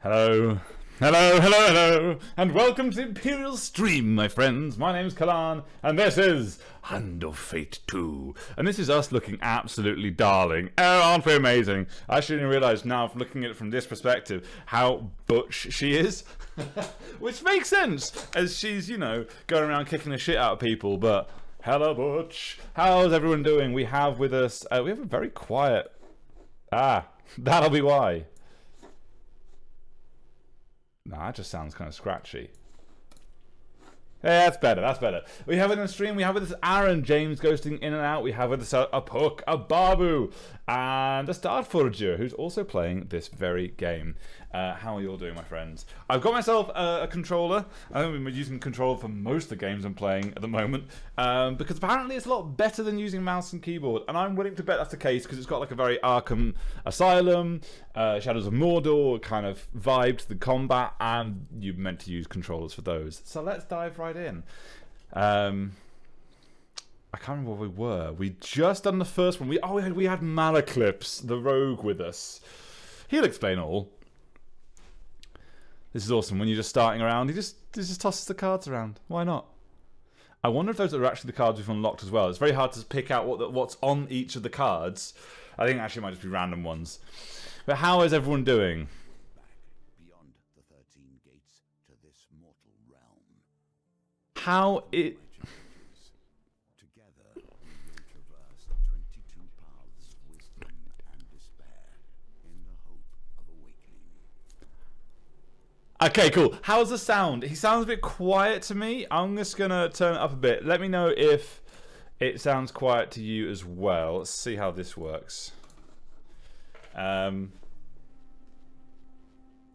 Hello, hello, hello, hello, and welcome to the Imperial stream, my friends. My name's Kalan, and this is Hand of Fate 2. And this is us looking absolutely darling. Oh, aren't we amazing? I actually didn't realise now, from looking at it from this perspective, how butch she is. Which makes sense, as she's, you know, going around kicking the shit out of people, but hello, butch. How's everyone doing? We have with us, we have a very quiet... that'll be why. Nah, that just sounds kind of scratchy. Yeah, that's better, that's better. We have it in the stream, we have with us Aaron, James ghosting in and out, we have with us a Puck, a Babu, and a Star Forager, who's also playing this very game. How are you all doing, my friends? I've got myself a controller. I've been using controller for most of the games I'm playing at the moment, because apparently it's a lot better than using mouse and keyboard, and I'm willing to bet that's the case, because it's got like a very Arkham Asylum, Shadows of Mordor kind of vibe to the combat, and you're meant to use controllers for those. So let's dive right in. I can't remember where we were. We just done the first one. We had Malaclips, the rogue, with us. He'll explain all. This is awesome. When you're just starting around, he just tosses the cards around. Why not? I wonder if those are actually the cards we've unlocked as well. It's very hard to pick out what's on each of the cards. I think it actually might just be random ones. But how is everyone doing? Beyond the 13 gates to this mortal realm. How it... Together we will traverse 22 paths of wisdom and despair in the hope of awakening. Okay, cool. How's the sound? He sounds a bit quiet to me. I'm just going to turn it up a bit. Let me know if it sounds quiet to you as well. Let's see how this works.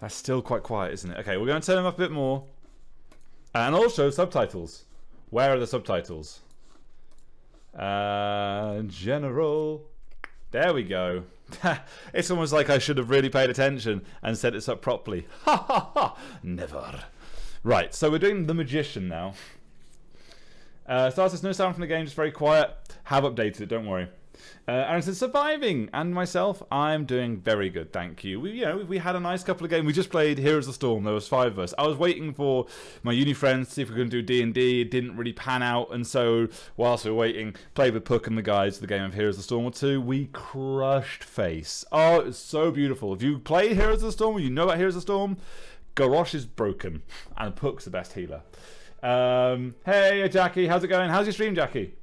That's still quite quiet, isn't it? Okay, we're going to turn them up a bit more. And also subtitles. Where are the subtitles? General. There we go. It's almost like I should have really paid attention and set this up properly. Ha ha ha! Never. Right, so we're doing the Magician now. Star says no sound from the game, just very quiet. Have updated it, don't worry. Aaron says, surviving, and myself, I'm doing very good, thank you. We had a nice couple of games. We just played Heroes of the Storm. There was 5 of us. I was waiting for my uni friends to see if we could do D&D. It didn't really pan out, and so whilst we were waiting, played with Puck and the guys for the game of Heroes of the Storm 2. We crushed face. Oh, it was so beautiful. If you play Heroes of the Storm, or you know about Heroes of the Storm, Garrosh is broken, and Puck's the best healer. Hey, Jackie, how's it going? How's your stream, Jackie?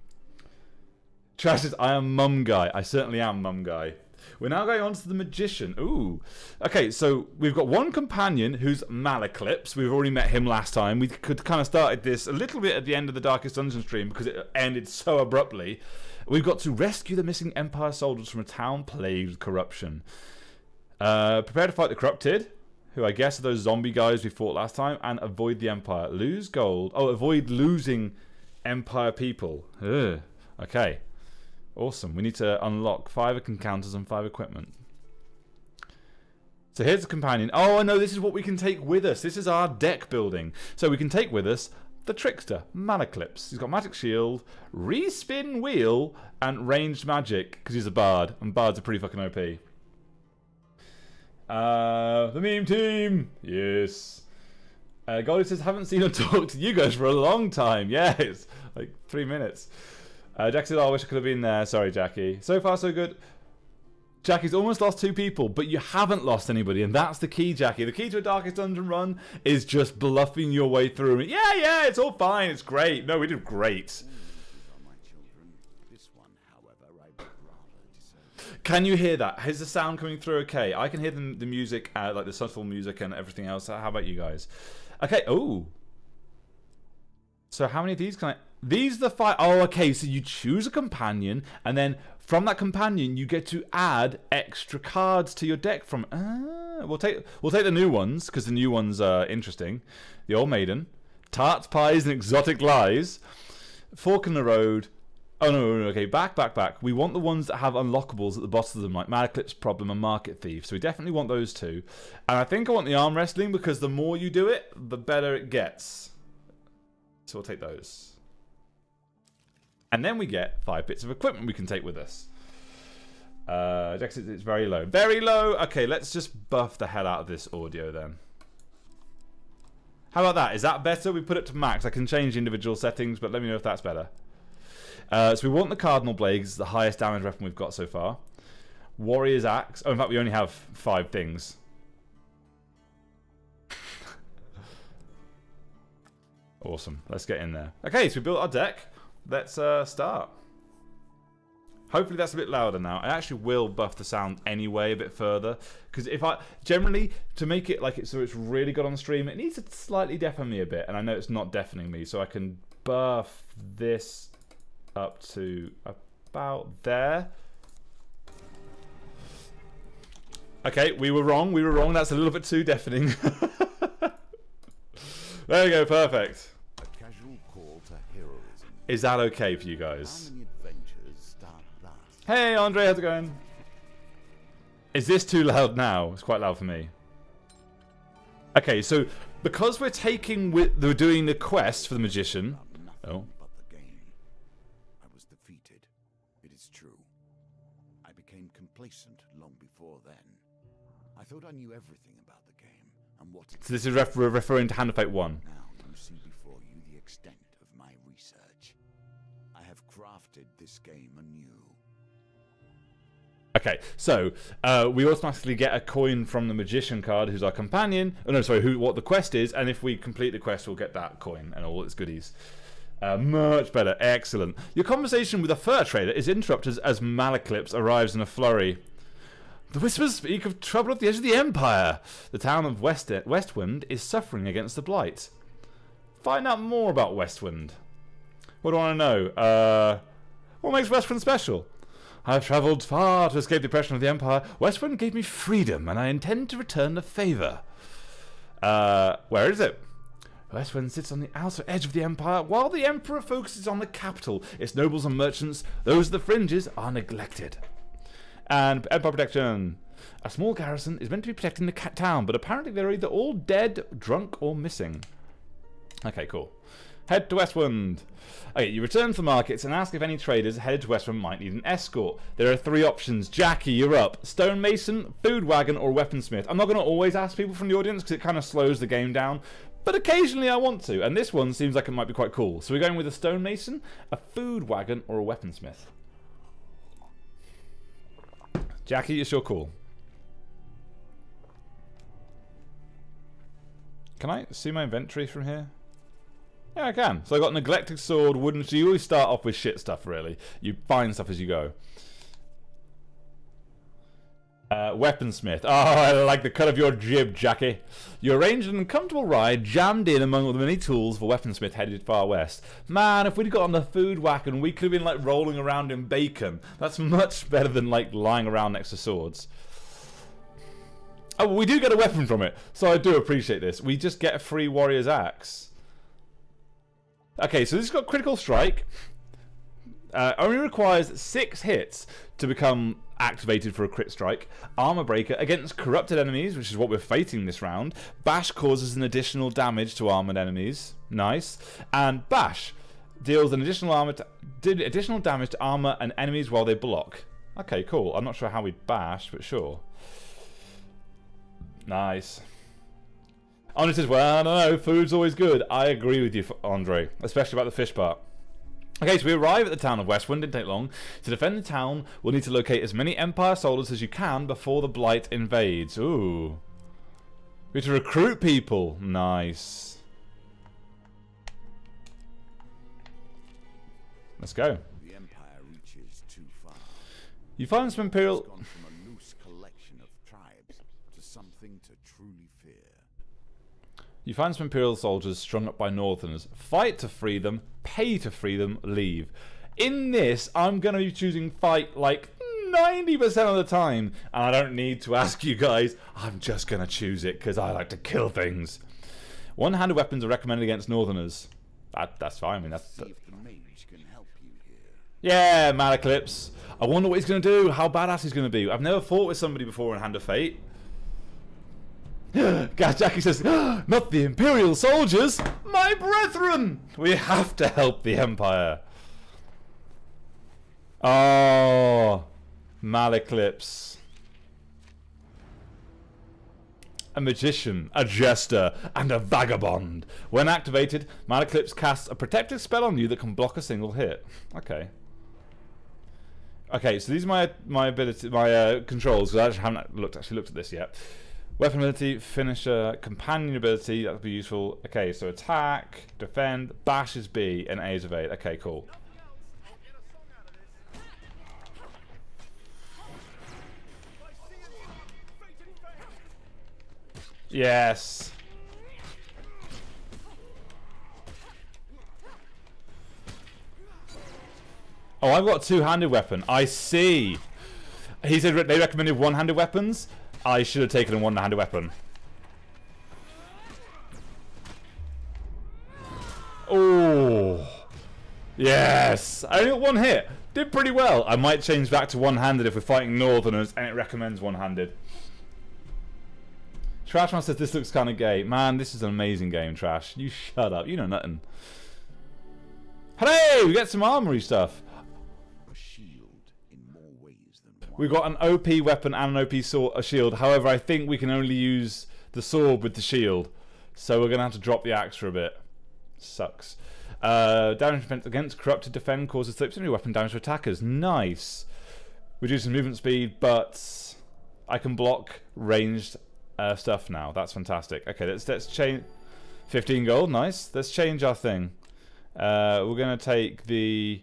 Trash says, I am mum guy. I certainly am mum guy. We're now going on to the magician. Ooh. Okay, so we've got one companion who's Malaclips. We've already met him last time. We could kind of started this a little bit at the end of the Darkest Dungeon stream because it ended so abruptly. We've got to rescue the missing Empire soldiers from a town plagued with corruption. Prepare to fight the corrupted, who I guess are those zombie guys we fought last time, and avoid the Empire. Lose gold. Oh, avoid losing Empire people. Ugh. Okay. Awesome. We need to unlock 5 encounters and 5 equipment. So here's the companion. Oh, I know, this is what we can take with us. This is our deck building. So we can take with us the Trickster, Malaclips. He's got Magic Shield, Respin Wheel, and Ranged Magic, because he's a Bard. And Bards are pretty fucking OP. The meme team! Yes. Goldie says, haven't seen or talked to you guys for a long time. Yes, like 3 minutes. Jack said, oh, I wish I could have been there. Sorry, Jackie. So far, so good. Jackie's almost lost 2 people, but you haven't lost anybody, and that's the key, Jackie. The key to a Darkest Dungeon run is just bluffing your way through. Yeah, it's all fine. It's great. No, we did great. Can you hear that? Is the sound coming through okay? I can hear the music, like the subtle music and everything else. How about you guys? Okay, oh. So how many of these can I... These are the 5... Oh, okay, so you choose a companion, and then from that companion, you get to add extra cards to your deck from... we'll take the new ones, because the new ones are interesting. The Old Maiden, Tarts, Pies, and Exotic Lies, Fork in the Road... Oh, no, okay, back. We want the ones that have unlockables at the bottom of them, like Malaclips, Problem, and Market Thief. So we definitely want those 2. And I think I want the arm wrestling, because the more you do it, the better it gets. So we'll take those. And then we get 5 bits of equipment we can take with us. Jack says it's very low. Very low! Okay, let's just buff the hell out of this audio then. How about that? Is that better? We put it to max. I can change individual settings, but let me know if that's better. So we want the Cardinal Blade. It's the highest damage weapon we've got so far. Warrior's Axe. Oh, in fact, we only have 5 things. Awesome. Let's get in there. Okay, so we built our deck. Let's start. Hopefully that's a bit louder now. I actually will buff the sound anyway a bit further, because if I generally, to make it like it so it's really good on the stream, it needs to slightly deafen me a bit, and I know it's not deafening me, so I can buff this up to about there. Okay, we were wrong. That's a little bit too deafening. There we go, perfect. A casual call to heroism. Is that okay for you guys? How many adventures start last? Hey, Andre, how's it going? Is this too loud now? It's quite loud for me. Okay, so because we're doing the quest for the magician. Oh. But the game. I was defeated. It is true. I became complacent long before then. I thought I knew everything about the game and what it... So this is referring to Hand of Fate 1. Now you see before you the extent of my research. I have crafted this game anew. Okay, so we automatically get a coin from the magician card, who's our companion. Oh no, sorry, what the quest is, and if we complete the quest, we'll get that coin and all its goodies. Much better, excellent. Your conversation with a fur trader is interrupted as Malaclips arrives in a flurry. The whispers speak of trouble at the edge of the Empire. The town of Westwind is suffering against the Blight. Find out more about Westwind. What do I want to know? What makes Westwind special? I've travelled far to escape the oppression of the Empire. Westwind gave me freedom, and I intend to return the favour. Where is it? Westwind sits on the outer edge of the Empire, while the Emperor focuses on the capital. Its nobles and merchants, those at the fringes, are neglected. And Empire protection. A small garrison is meant to be protecting the town, but apparently they're either all dead, drunk, or missing. Okay, cool. Head to Westwind. Okay, you return to the markets and ask if any traders headed to Westwind might need an escort. There are 3 options. Jackie, you're up. Stonemason, Food Wagon, or Weaponsmith. I'm not going to always ask people from the audience because it kind of slows the game down, but occasionally I want to, and this one seems like it might be quite cool. So we're going with a Stonemason, a Food Wagon, or a Weaponsmith. Jackie, it's your call. Can I see my inventory from here? Yeah, I can. So I got neglected sword, wooden. So you always start off with shit stuff, really. You find stuff as you go. Weaponsmith. Oh, I like the cut of your jib, Jackie. You arranged an uncomfortable ride, jammed in among all the many tools for Weaponsmith headed far west. Man, if we'd got on the food wagon, we could have been like rolling around in bacon. That's much better than like lying around next to swords. Oh, we do get a weapon from it, so I do appreciate this. We just get a free warrior's axe. Okay, so this has got critical strike. Only requires 6 hits to become activated for a crit strike. Armor breaker against corrupted enemies, which is what we're fighting this round. Bash causes an additional damage to armored enemies. Nice. And bash deals an additional damage to armor and enemies while they block. Okay, cool. I'm not sure how we bash, but sure. Nice. Andre says, well, I don't know, food's always good. I agree with you, Andre, especially about the fish part. Okay, so we arrive at the town of Westwind. Didn't take long. To defend the town, we'll need to locate as many Empire soldiers as you can before the Blight invades. Ooh. We have to recruit people. Nice. Let's go. The Empire reaches too far. You find some Imperial... It's gone from a loose collection of tribes to something to truly fear. You find some Imperial soldiers strung up by Northerners. Fight to free them, pay to free them, leave. In this, I'm going to be choosing fight like 90% of the time. And I don't need to ask you guys. I'm just going to choose it because I like to kill things. One-handed weapons are recommended against Northerners. That's fine. I mean, that's... See if the mage can help you here. Yeah, Malaclips. I wonder what he's going to do. How badass he's going to be. I've never fought with somebody before in Hand of Fate. Jackie says, not the Imperial soldiers, my brethren! We have to help the Empire. Oh, Malaclips. A magician, a jester, and a vagabond. When activated, Malaclips casts a protective spell on you that can block a single hit. Okay. Okay, so these are my ability, my controls, because I haven't actually looked at this yet. Weapon ability, finisher, companion ability, that would be useful. Okay, so attack, defend, bash is B, and A is evade. Okay, cool. Yes. Oh, I've got a two-handed weapon. I see. He said they recommended one-handed weapons. I should have taken a one-handed weapon. Oh. Yes. I only got one hit. Did pretty well. I might change back to one-handed if we're fighting Northerners and it recommends one-handed. Trashman says this looks kind of gay. Man, this is an amazing game, Trash. You shut up. You know nothing. Hooray! We get some armory stuff. A shield in more ways than one. We got an OP weapon and an OP sword, a shield. However, I think we can only use the sword with the shield. So we're going to have to drop the axe for a bit. Sucks. Damage defense against corrupted defend causes 30% weapon damage to attackers. Nice. Reduces movement speed, but I can block ranged stuff now. That's fantastic. Okay, let's change. 15 gold. Nice. Let's change our thing. We're going to take the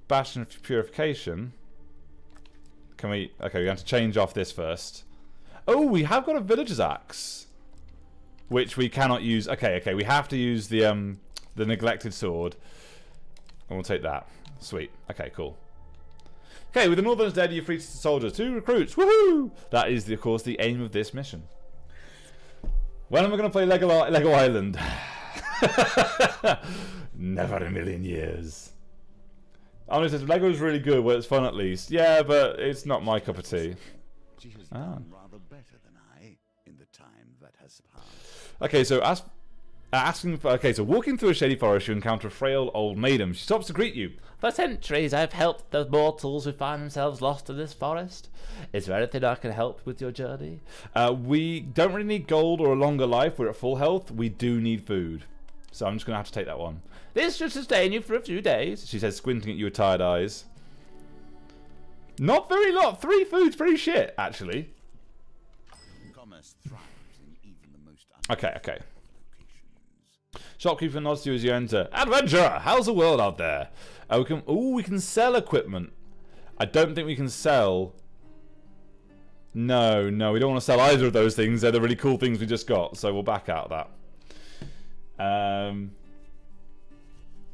Bastion of Purification. Can we... Okay, we're going to change off this first. Oh, we have got a Villager's Axe. Which we cannot use. Okay, we have to use the Neglected Sword. And we'll take that. Sweet. Okay, cool. Okay, with the Northerners dead, you free soldiers. 2 recruits. Woohoo! That is, of course, the aim of this mission. When am I going to play Lego Island? Never in a million years. Honestly, Lego's really good where it's fun at least. Yeah, but it's not my cup of tea. She has done rather better than I in the time that has passed. Okay, so as Asking for... Okay, so walking through a shady forest, you encounter a frail old maiden. She stops to greet you. For centuries, I've helped the mortals who find themselves lost in this forest. Is there anything I can help with your journey? We don't really need gold or a longer life. We're at full health. We do need food. So I'm just going to have to take that one. This should sustain you for a few days, she says, squinting at you with tired eyes. Not very lot. 3 food's pretty shit, actually. Commerce thrives in even the most Okay. locations. Shopkeeper nods to you as you enter. Adventurer, how's the world out there? We can sell equipment. I don't think we can sell... No, we don't want to sell either of those things. They're the really cool things we just got, so we'll back out of that.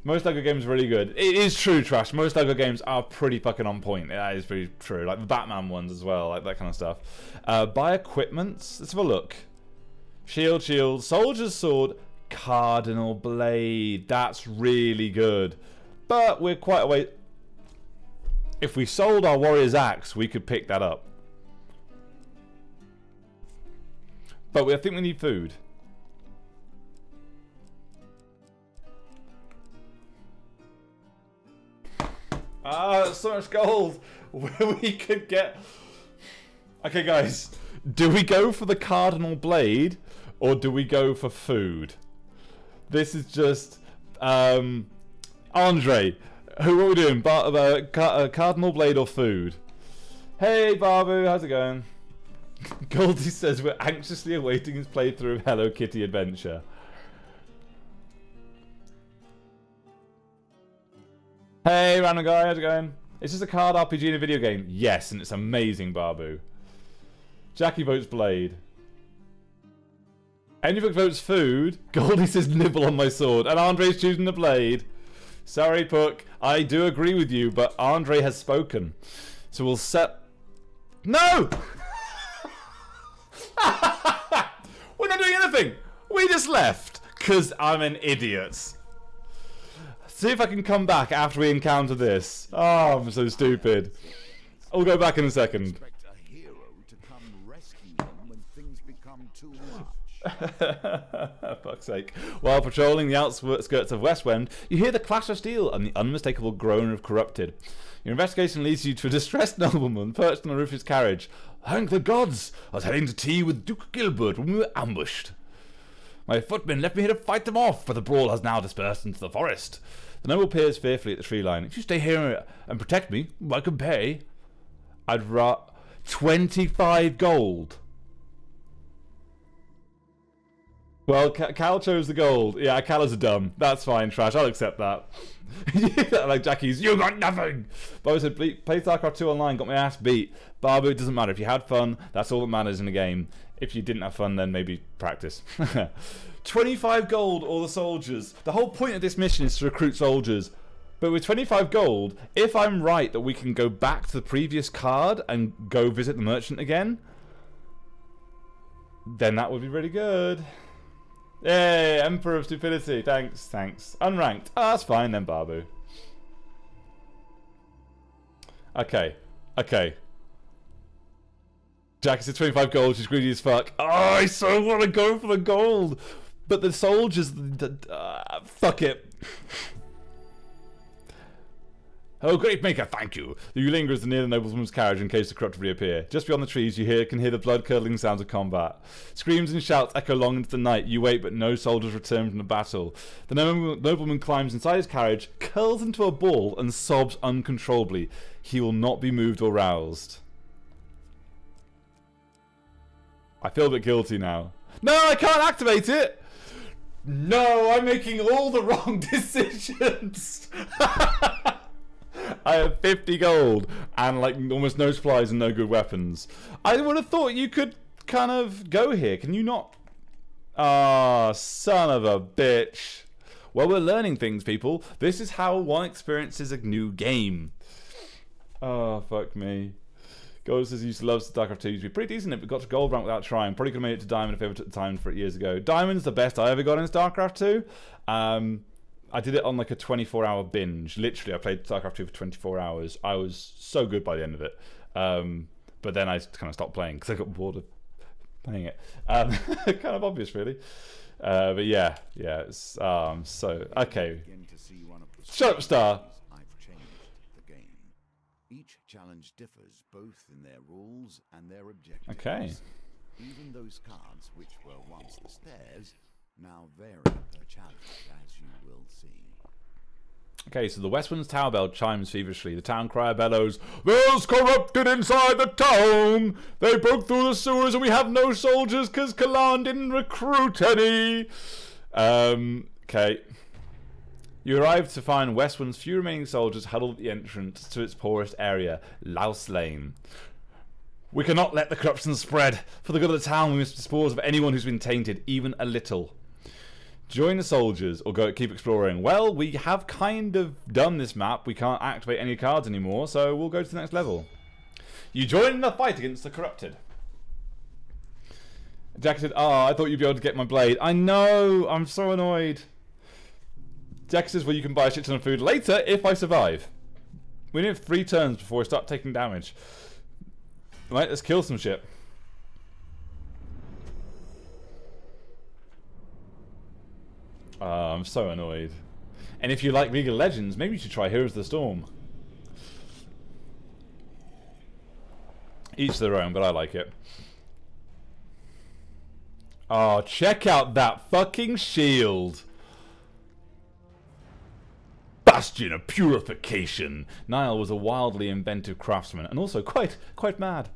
Most LEGO games are really good. It is true, Trash. Most LEGO games are pretty fucking on point. That is pretty true. Like the Batman ones as well, like that kind of stuff. Buy equipment. Let's have a look. Shield, soldier's sword, cardinal blade. That's really good. But we're quite a way... If we sold our warrior's axe, we could pick that up. But I think we need food. So much gold. We could get... Okay, guys. Do we go for the cardinal blade or do we go for food? This is just... Andre, what are we doing? Cardinal blade or food? Hey, Babu, how's it going? Goldie says we're anxiously awaiting his playthrough of Hello Kitty Adventure. Hey, random guy, how's it going? It's just a card RPG in a video game. Yes, and it's amazing, Babu. Jackie votes blade. Anything votes food. Goldie says nibble on my sword. And Andre's choosing the blade. Sorry, Puck. I do agree with you, but Andre has spoken. So we'll set... No! We're not doing anything. We just left. Because I'm an idiot. See if I can come back after we encounter this. Oh, I'm so stupid. I'll go back in a second. Expect a hero to come rescue them when things become too much. Fuck's sake. While patrolling the outskirts of Westwind, you hear the clash of steel and the unmistakable groan of corrupted. Your investigation leads you to a distressed nobleman perched on the roof of his carriage. Thank the gods! I was heading to tea with Duke Gilbert when we were ambushed. My footmen left me here to fight them off, but the brawl has now dispersed into the forest. The noble peers fearfully at the tree line. If you stay here and protect me, I can pay. I'd 25 gold. Well, Cal chose the gold. Yeah, Cal is a dumb. That's fine, Trash. I'll accept that. Like Jackie's, you got nothing. Bo said, play StarCraft 2 online, got my ass beat. Babu, it doesn't matter. If you had fun, that's all that matters in the game. If you didn't have fun, then maybe practice. 25 gold, all the soldiers. The whole point of this mission is to recruit soldiers. But with 25 gold, if I'm right that we can go back to the previous card and go visit the merchant again, then that would be really good. Yay, Emperor of Stupidity. Thanks. Unranked. Oh, that's fine then, Babu. Okay. Jackie said 25 gold, she's greedy as fuck. Oh, I so want to go for the gold. But the soldiers... fuck it. Oh, great maker, thank you. You linger as near the nobleman's carriage in case the corrupt reappear. Just beyond the trees, you can hear the blood-curdling sounds of combat. Screams and shouts echo long into the night. You wait, but no soldiers return from the battle. The nobleman climbs inside his carriage, curls into a ball, and sobs uncontrollably. He will not be moved or roused. I feel a bit guilty now. No, I can't activate it! No, I'm making all the wrong decisions! I have 50 gold and like almost no supplies and no good weapons. I would have thought you could kind of go here. Can you not? Ah, son of a bitch. Well, we're learning things, people. This is how one experiences a new game. Oh, fuck me. Gold says he used to love StarCraft 2. Used to be pretty decent, but got to gold rank without trying. Probably could have made it to Diamond if I ever took the time for it years ago. Diamond's the best I ever got in StarCraft 2. I did it on like a 24-hour binge. Literally, I played StarCraft 2 for 24 hours. I was so good by the end of it. But then I kind of stopped playing because I got bored of playing it. Kind of obvious, really. But yeah, it's so okay. Shut up, Star. I've changed the game. Each challenge differs both in their rules and their objectives. Okay. Even those cards which were once the stairs now vary per challenge, as you will see. Okay, so the Westwind's tower bell chimes feverishly. The town crier bellows, "There's corrupted inside the town! They broke through the sewers and we have no soldiers because Kalan didn't recruit any!" Okay. You arrive to find Westwind's few remaining soldiers huddled at the entrance to its poorest area, Louse Lane. "We cannot let the corruption spread. For the good of the town, we must dispose of anyone who's been tainted, even a little. Join the soldiers or go keep exploring." Well, we have kind of done this map. We can't activate any cards anymore, so we'll go to the next level. You join in the fight against the corrupted. Jack said, "Oh, I thought you'd be able to get my blade." I know, I'm so annoyed. Jack says, "Well, you can buy a shit ton of food later if I survive." We need 3 turns before we start taking damage. Right, let's kill some shit. I'm so annoyed. And if you like League of Legends, maybe you should try Heroes of the Storm. Each their own, but I like it. Oh, check out that fucking shield. Bastion of Purification. Niall was a wildly inventive craftsman and also quite mad.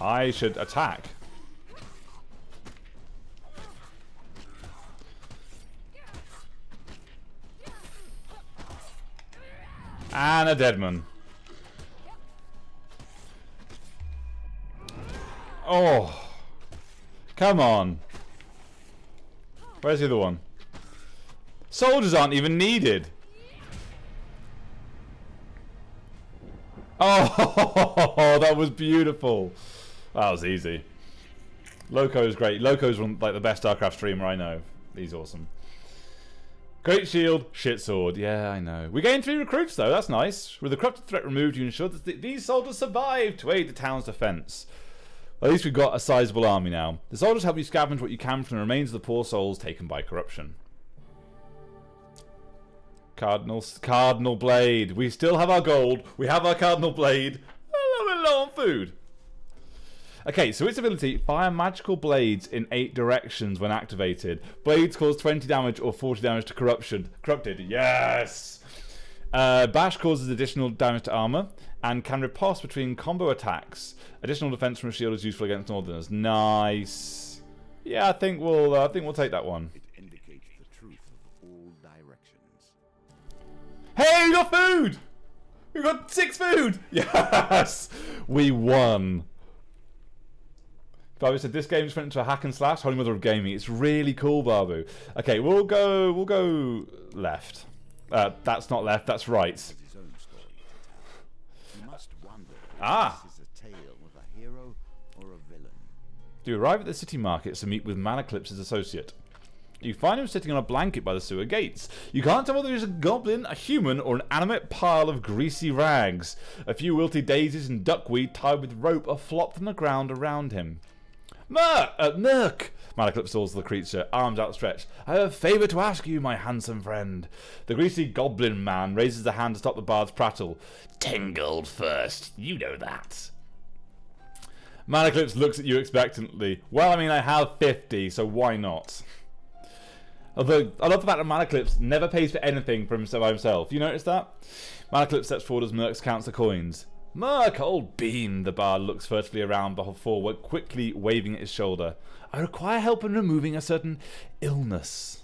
I should attack. And a deadman. Oh. Come on. Where's the other one? Soldiers aren't even needed. Oh, that was beautiful. That was easy. Loco's great. Loco's one, like the best StarCraft streamer I know. He's awesome. Great shield, shit sword. Yeah, I know. We gained 3 recruits though. That's nice. With the corrupted threat removed, you ensure that these soldiers survive to aid the town's defense. At least we've got a sizable army now. The soldiers help you scavenge what you can from the remains of the poor souls taken by corruption. Cardinal Blade. We still have our gold. We have our Cardinal Blade. A little bit low on food. Okay, so its ability, fire magical blades in 8 directions when activated. Blades cause 20 damage or 40 damage to corrupted. Yes! Bash causes additional damage to armor and can riposte between combo attacks. Additional defense from a shield is useful against northerners. Nice. Yeah, I think we'll take that one. It indicates the truth of all directions. Hey, we got food! We got 6 food! Yes! We won. Babu said this game just went into a hack and slash, holy mother of gaming. It's really cool, Babu. Okay, we'll go left. That's not left, that's right. His own story. You must wonder if Ah! this is a tale of a hero or a villain. You arrive at the city market to meet with Manaclips's associate. You find him sitting on a blanket by the sewer gates. You can't tell whether he's a goblin, a human, or an animate pile of greasy rags. A few wilty daisies and duckweed tied with rope are flopped on the ground around him. Merc! Manaclips calls the creature, arms outstretched. "I have a favour to ask you, my handsome friend." The greasy goblin man raises a hand to stop the bard's prattle. "10 gold first, you know that." Manaclips looks at you expectantly. Well, I mean, I have 50, so why not? Although, I love the fact that Manaclips never pays for anything for himself by himself. You notice that? Manaclips steps forward as Merc counts the coins. "Merc, old bean," the bard looks furtively around before quickly waving at his shoulder. "I require help in removing a certain illness."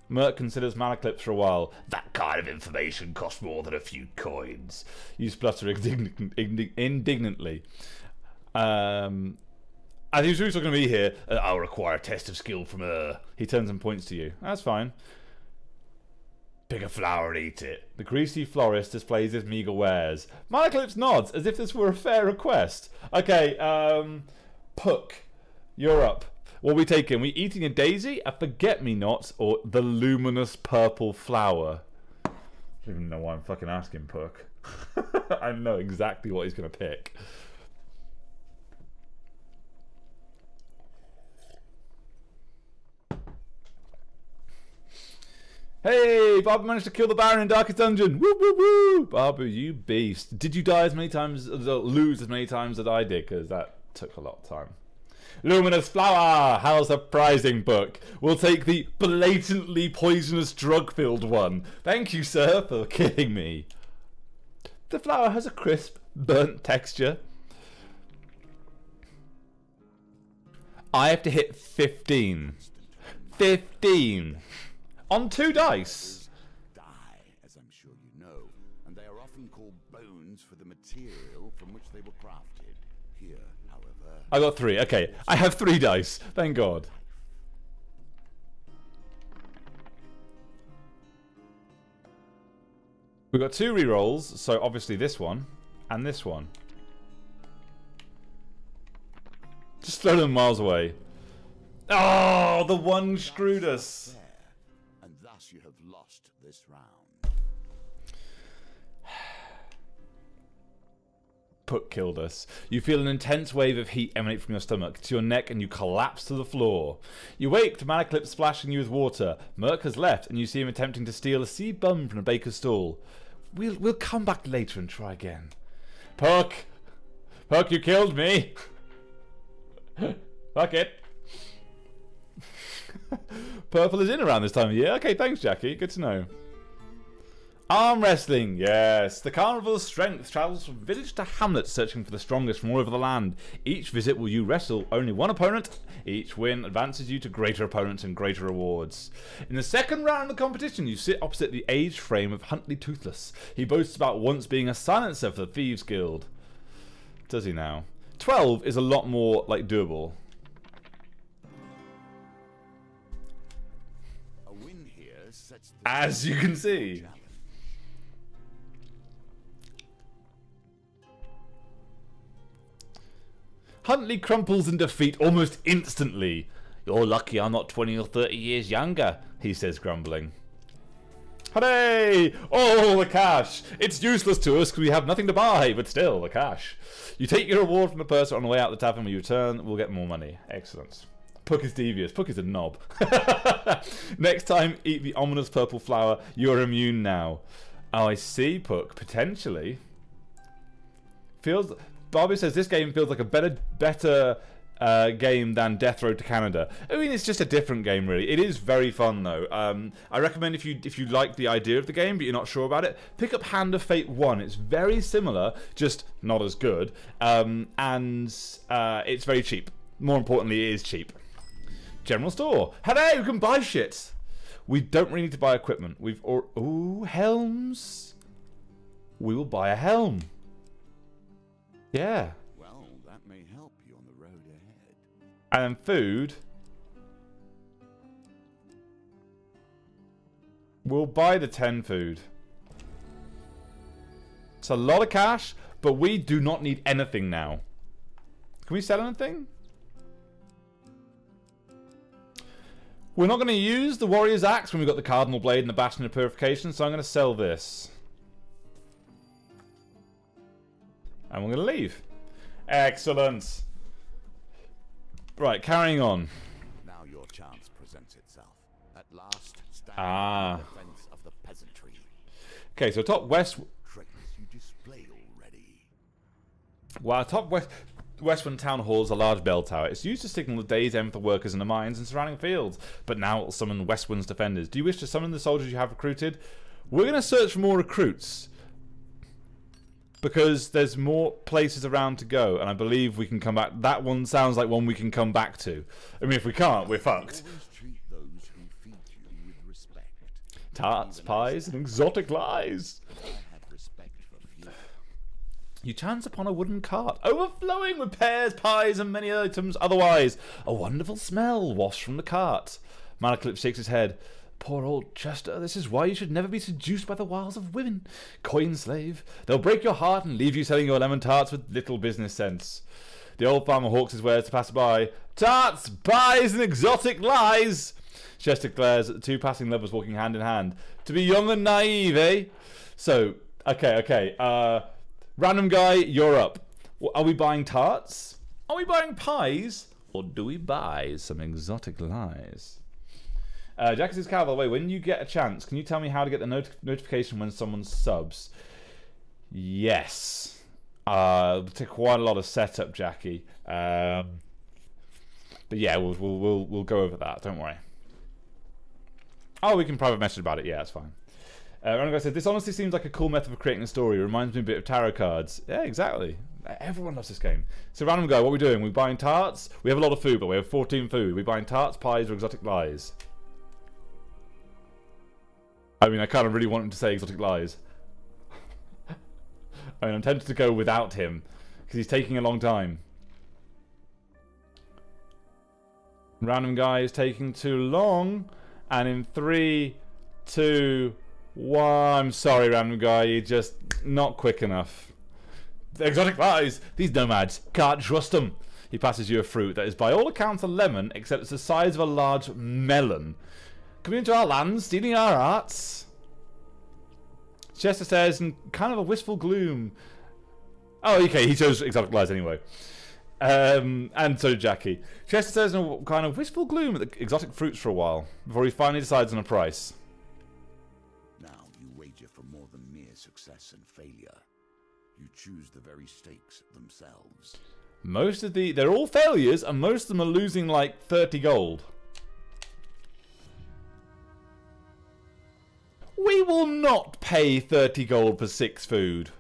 Merc considers Manaclips for a while. "That kind of information costs more than a few coins." You splutter indignantly. As he's really going to be here, "I'll require a test of skill from her." He turns and points to you. That's fine. "Pick a flower and eat it." The greasy florist displays his meagre wares. Manaclips nods as if this were a fair request. Okay, Puck, you're up. What are we taking? We eating a daisy, a forget-me-not, or the luminous purple flower? don't even know why I'm fucking asking Puck. I know exactly what he's going to pick. Hey, Babu managed to kill the Baron in Darkest Dungeon. Woo, woo, woo. Babu, you beast. Did you die as many times, lose as many times as I did? Because that took a lot of time. Luminous Flower! How surprising, Book. We'll take the blatantly poisonous drug-filled one. Thank you, sir, for killing me. The flower has a crisp, burnt texture. I have to hit 15. 15! On 2 dice. Die, as I'm sure you know, and they are often called bones for the material from which they were crafted. Here, however, I got 3. Okay, I have 3 dice. Thank God. We've got 2 rerolls, so obviously this one and this one. Just throw them miles away. Oh, the one screwed us. and thus you have lost this round. Puck killed us. You feel an intense wave of heat emanate from your stomach to your neck and you collapse to the floor. You wake to Malaclip splashing you with water. Merc has left and you see him attempting to steal a sea bum from a baker's stall. We'll come back later and try again. Puck! Puck, you killed me! Fuck it. Purple is in around this time of year. Okay, thanks, Jackie. Good to know. Arm wrestling, yes. The Carnival of Strength travels from village to hamlet searching for the strongest from all over the land. Each visit will you wrestle only one opponent. Each win advances you to greater opponents and greater rewards. In the second round of the competition, you sit opposite the aged frame of Huntley Toothless. He boasts about once being a silencer for the Thieves Guild. Does he now? 12 is a lot more, like, doable. A win here sets the As you can see. challenge. Huntley crumples in defeat almost instantly. You're lucky I'm not 20 or 30 years younger, he says, grumbling. Hooray! Oh, the cash! It's useless to us because we have nothing to buy, but still, the cash. You take your reward from the purser on the way out the tavern. When you return, we'll get more money. Excellent. Puck is devious. Puck is a knob. Next time, eat the ominous purple flower. You're immune now. Oh, I see, Puck. Potentially. Feels... Barbie says this game feels like a better game than Death Road to Canada. I mean, it's just a different game, really. It is very fun, though. I recommend if you like the idea of the game, but you're not sure about it, pick up Hand of Fate 1. It's very similar, just not as good. And it's very cheap. More importantly, it is cheap. General store. Hooray, we can buy shit. We don't really need to buy equipment. Ooh, helms. We will buy a helm. Yeah. Well, that may help you on the road ahead. And then food. We'll buy the 10 food. It's a lot of cash, but we do not need anything now. Can we sell anything? We're not going to use the Warrior's Axe when we've got the Cardinal Blade and the Bastion of Purification, so I'm going to sell this. And we're going to leave. Excellent. Right, carrying on. Now your chance presents itself. At last, stand Ah. in defense of the peasantry. Okay, so top west... Traits you display already. While top Westwind Town Hall is a large bell tower. It's used to signal the day's end for workers in the mines and surrounding fields. But now it will summon Westwind's defenders. Do you wish to summon the soldiers you have recruited? We're going to search for more recruits. Because there's more places around to go, and I believe we can come back. That one sounds like one we can come back to. I mean, if we can't, we're fucked. Always treat those who feed you with respect. Tarts, pies, and exotic lies. I have respect for few. You chance upon a wooden cart, overflowing with pears, pies, and many items otherwise. A wonderful smell wafts from the cart. Malaclip shakes his head. Poor old Chester, this is why you should never be seduced by the wiles of women. Coin slave. They'll break your heart and leave you selling your lemon tarts with little business sense. The old farmer hawks his wares to pass by. Tarts, pies, and exotic lies. Chester glares at the two passing lovers walking hand in hand. To be young and naive, eh? So, okay. Random guy, you're up. Are we buying tarts? Are we buying pies? Or do we buy some exotic lies? Jack says, Cal, by the way, when you get a chance, can you tell me how to get the notification when someone subs? Yes. It'll take quite a lot of setup, Jackie. But yeah, we'll go over that. Don't worry. Oh, we can private message about it. Yeah, that's fine. Random guy said, this honestly seems like a cool method of creating a story. It reminds me a bit of tarot cards. Yeah, exactly. Everyone loves this game. So, random guy, what are we doing? We're buying tarts. We have a lot of food, but we have 14 food. We're buying tarts, pies, or exotic lies. I mean, I kind of really want him to say exotic lies. I mean, I'm tempted to go without him because he's taking a long time. Random guy is taking too long. And in 3, 2, 1... I'm sorry, random guy. You're just not quick enough. The exotic lies! These nomads. Can't trust them. He passes you a fruit that is by all accounts a lemon, except it's the size of a large melon. Coming into our lands, stealing our arts. Chester says, in kind of a wistful gloom. Oh, okay, he chose exotic lies anyway. And so did Jackie. Chester says in a kind of wistful gloom at the exotic fruits for a while, before he finally decides on a price. Now you wager for more than mere success and failure. You choose the very stakes themselves. Most of they're all failures, and most of them are losing like 30 gold. We will not pay 30 gold for 6 food.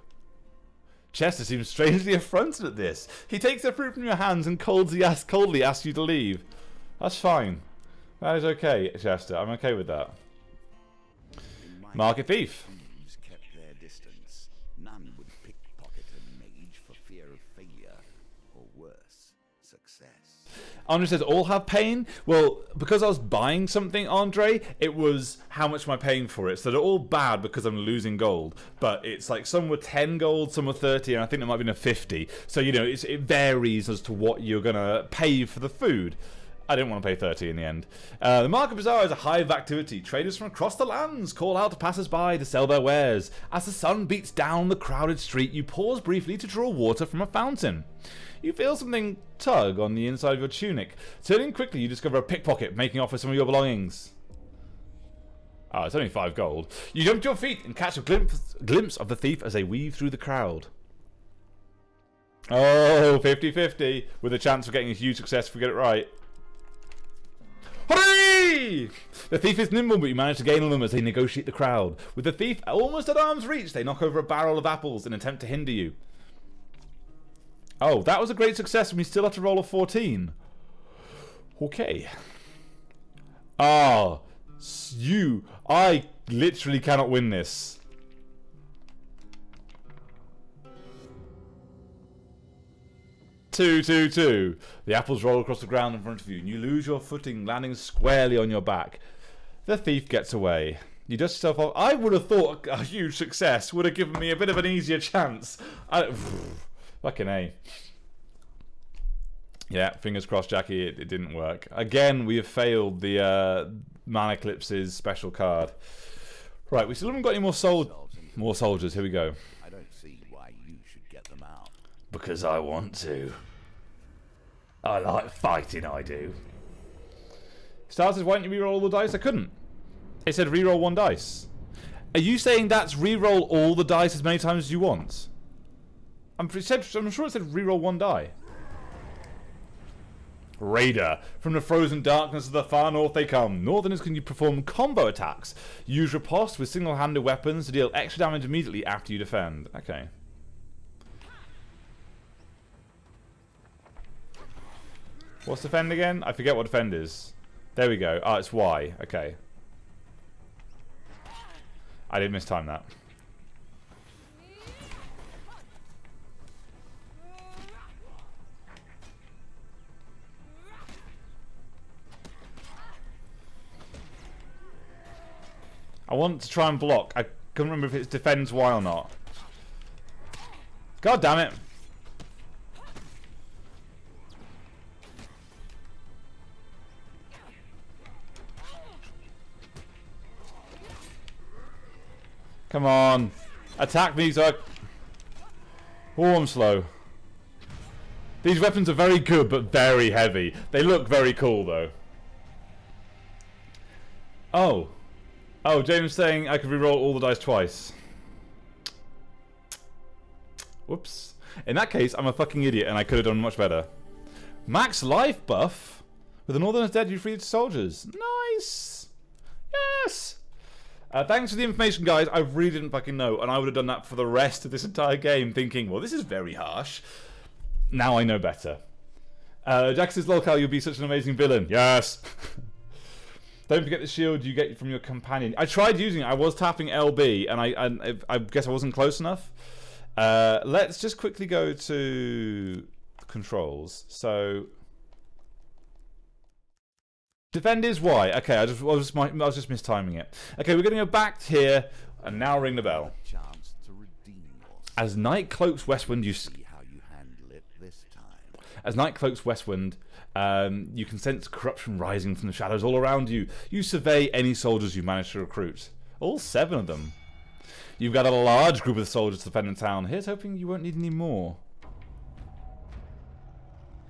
Chester seems strangely affronted at this. He takes the fruit from your hands and coldly asks you to leave. That's fine. That is okay, Chester. I'm okay with that. Market thief. Thieves kept their distance. None would pickpocket a mage for fear of failure, or worse, success. Andre says, all have pain? Well, because I was buying something, Andre, it was how much am I paying for it. So they're all bad because I'm losing gold. But it's like some were 10 gold, some were 30, and I think there might have been a 50. So, you know, it varies as to what you're going to pay for the food. I didn't want to pay 30 in the end. The Market Bazaar is a hive of activity. Traders from across the lands call out to passers-by to sell their wares. As the sun beats down the crowded street, you pause briefly to draw water from a fountain. You feel something tug on the inside of your tunic. Turning quickly, you discover a pickpocket making off with some of your belongings. Oh, it's only 5 gold. You jump to your feet and catch a glimpse of the thief as they weave through the crowd. Oh, 50-50, with a chance of getting a huge success if we get it right. Hooray! The thief is nimble, but you manage to gain on them as they negotiate the crowd. With the thief almost at arm's reach, they knock over a barrel of apples in an attempt to hinder you. Oh, that was a great success and we still have to roll a 14. Okay. Ah, I literally cannot win this. Two. The apples roll across the ground in front of you and you lose your footing, landing squarely on your back. The thief gets away. You dust yourself off. I would have thought a huge success would have given me a bit of an easier chance. Fucking A. Yeah, fingers crossed, Jackie, it didn't work. Again, we have failed the Man Eclipse's special card. Right, we still haven't got any more soldiers. Here we go. I don't see why you should get them out. Because I want to. I like fighting, I do. Star says, why didn't you reroll all the dice? I couldn't. It said reroll 1 dice. Are you saying that's reroll all the dice as many times as you want? I'm sure it said reroll 1 die. Raider. From the frozen darkness of the far north they come. Northerners can perform combo attacks. Use riposte with single-handed weapons to deal extra damage immediately after you defend. Okay. What's defend again? I forget what defend is. There we go. Oh, it's Y. Okay. I did mistime that. I want to try and block. I couldn't remember if it's defends Y or not. God damn it. Come on. Attack me, so I... Oh, I'm slow. These weapons are very good, but very heavy. They look very cool, though. Oh. Oh, James saying I could reroll all the dice twice. Whoops. In that case, I'm a fucking idiot, and I could have done much better. Max life buff? With the Northerners dead, you free soldiers. Nice! Yes! Thanks for the information, guys. I really didn't fucking know, and I would have done that for the rest of this entire game, thinking, well, this is very harsh. Now I know better. Jack says, lol, Cal, you'll be such an amazing villain. Yes! Don't forget the shield you get from your companion. I tried using it. I was tapping LB, and I guess I wasn't close enough. Let's just quickly go to controls. So... Defend is Y. Okay, I was just mistiming it. Okay, we're going to go back here and now ring the bell. As night cloaks westwind, you see how you handle it this time. As night cloaks westwind, you can sense corruption rising from the shadows all around you. You survey any soldiers you manage to recruit. All 7 of them. You've got a large group of soldiers to defend the town. Here's hoping you won't need any more.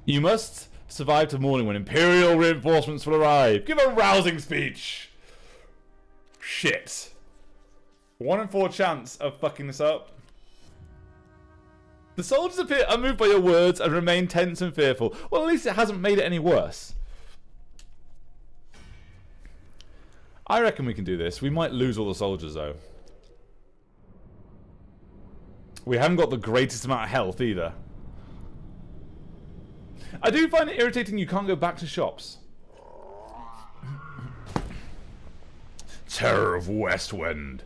You must survive till morning when Imperial reinforcements will arrive. Give a rousing speech. Shit. 1 in 4 chance of fucking this up. The soldiers appear unmoved by your words and remain tense and fearful. Well, at least it hasn't made it any worse. I reckon we can do this. We might lose all the soldiers, though. We haven't got the greatest amount of health, either. I do find it irritating you can't go back to shops. Terror of Westwind.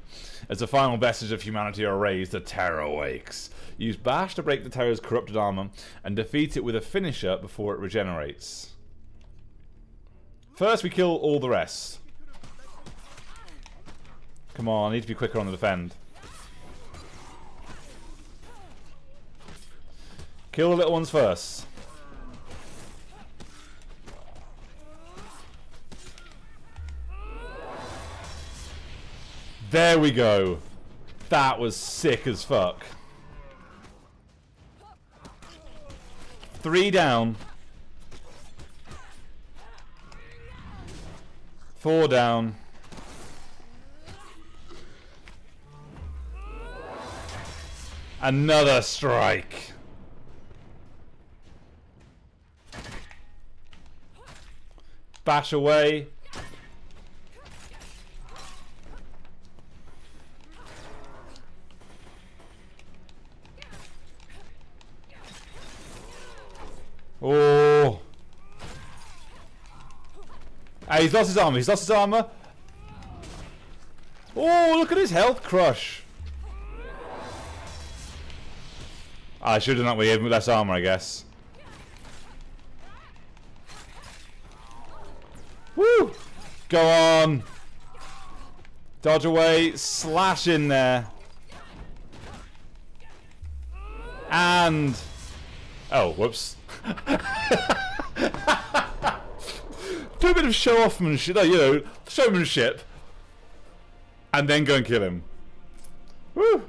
As the final vestige of humanity are raised, the terror awakes. Use Bash to break the terror's corrupted armor and defeat it with a finisher before it regenerates. First we kill all the rest. Come on, I need to be quicker on the defend. Kill the little ones first. There we go. That was sick as fuck. 3 down. 4 down. Another strike. Bash away. Oh. Hey, he's lost his armor. He's lost his armor. Oh, look at his health crush. I should have done that with him with less armor, I guess. Woo! Go on. Dodge away. Slash in there. And... Oh, whoops. Do a bit of show-offmanship, you know, showmanship. And then go and kill him. Woo!